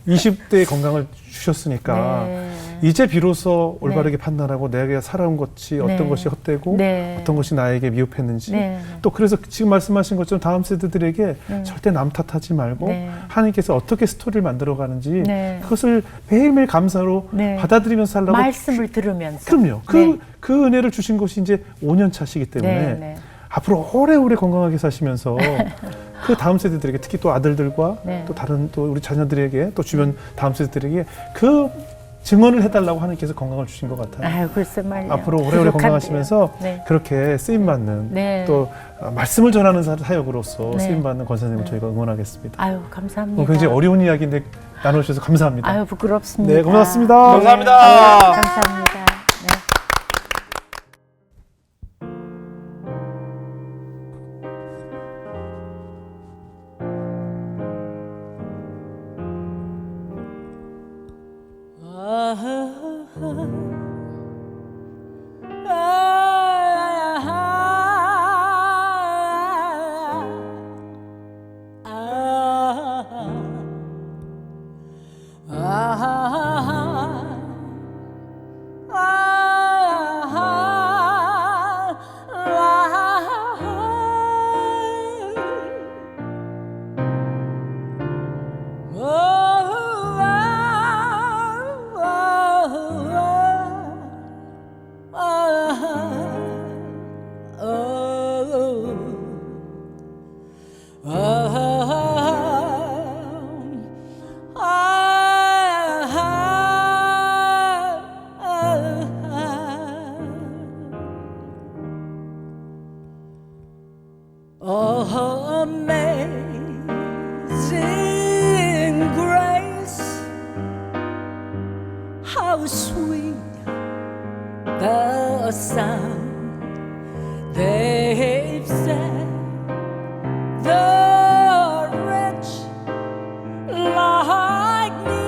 20대의 건강을 주셨으니까 네. 이제 비로소 올바르게 판단하고 내가 살아온 것이 어떤 네. 것이 헛되고 네. 어떤 것이 나에게 미흡했는지 네. 또 그래서 지금 말씀하신 것처럼 다음 세대들에게 네. 절대 남 탓하지 말고 네. 하나님께서 어떻게 스토리를 만들어가는지 네. 그것을 매일매일 감사로 네. 받아들이면서 살라고 말씀을 들으면서. 그럼요. 네. 그 은혜를 주신 것이 이제 5년 차시기 때문에 네, 네. 앞으로 오래오래 건강하게 사시면서 그 다음 세대들에게 특히 또 아들들과 네. 또 다른 또 우리 자녀들에게 또 주변 다음 세대들에게 그 증언을 해달라고 하나님께서 건강을 주신 것 같아요. 아유, 글쎄 말이야. 앞으로 오래오래 부족한데요. 건강하시면서 네. 그렇게 쓰임받는 네. 또 말씀을 전하는 사역으로서 네. 쓰임받는 권사님을 저희가 응원하겠습니다. 아유, 감사합니다. 굉장히 어려운 이야기인데 나눠주셔서 감사합니다. 아유, 부끄럽습니다. 네, 고맙습니다. 감사합니다. 감사합니다. 네. Amazing grace, how sweet the sound. They've said the rich like me,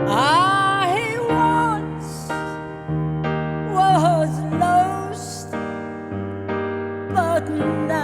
I once was lost, but now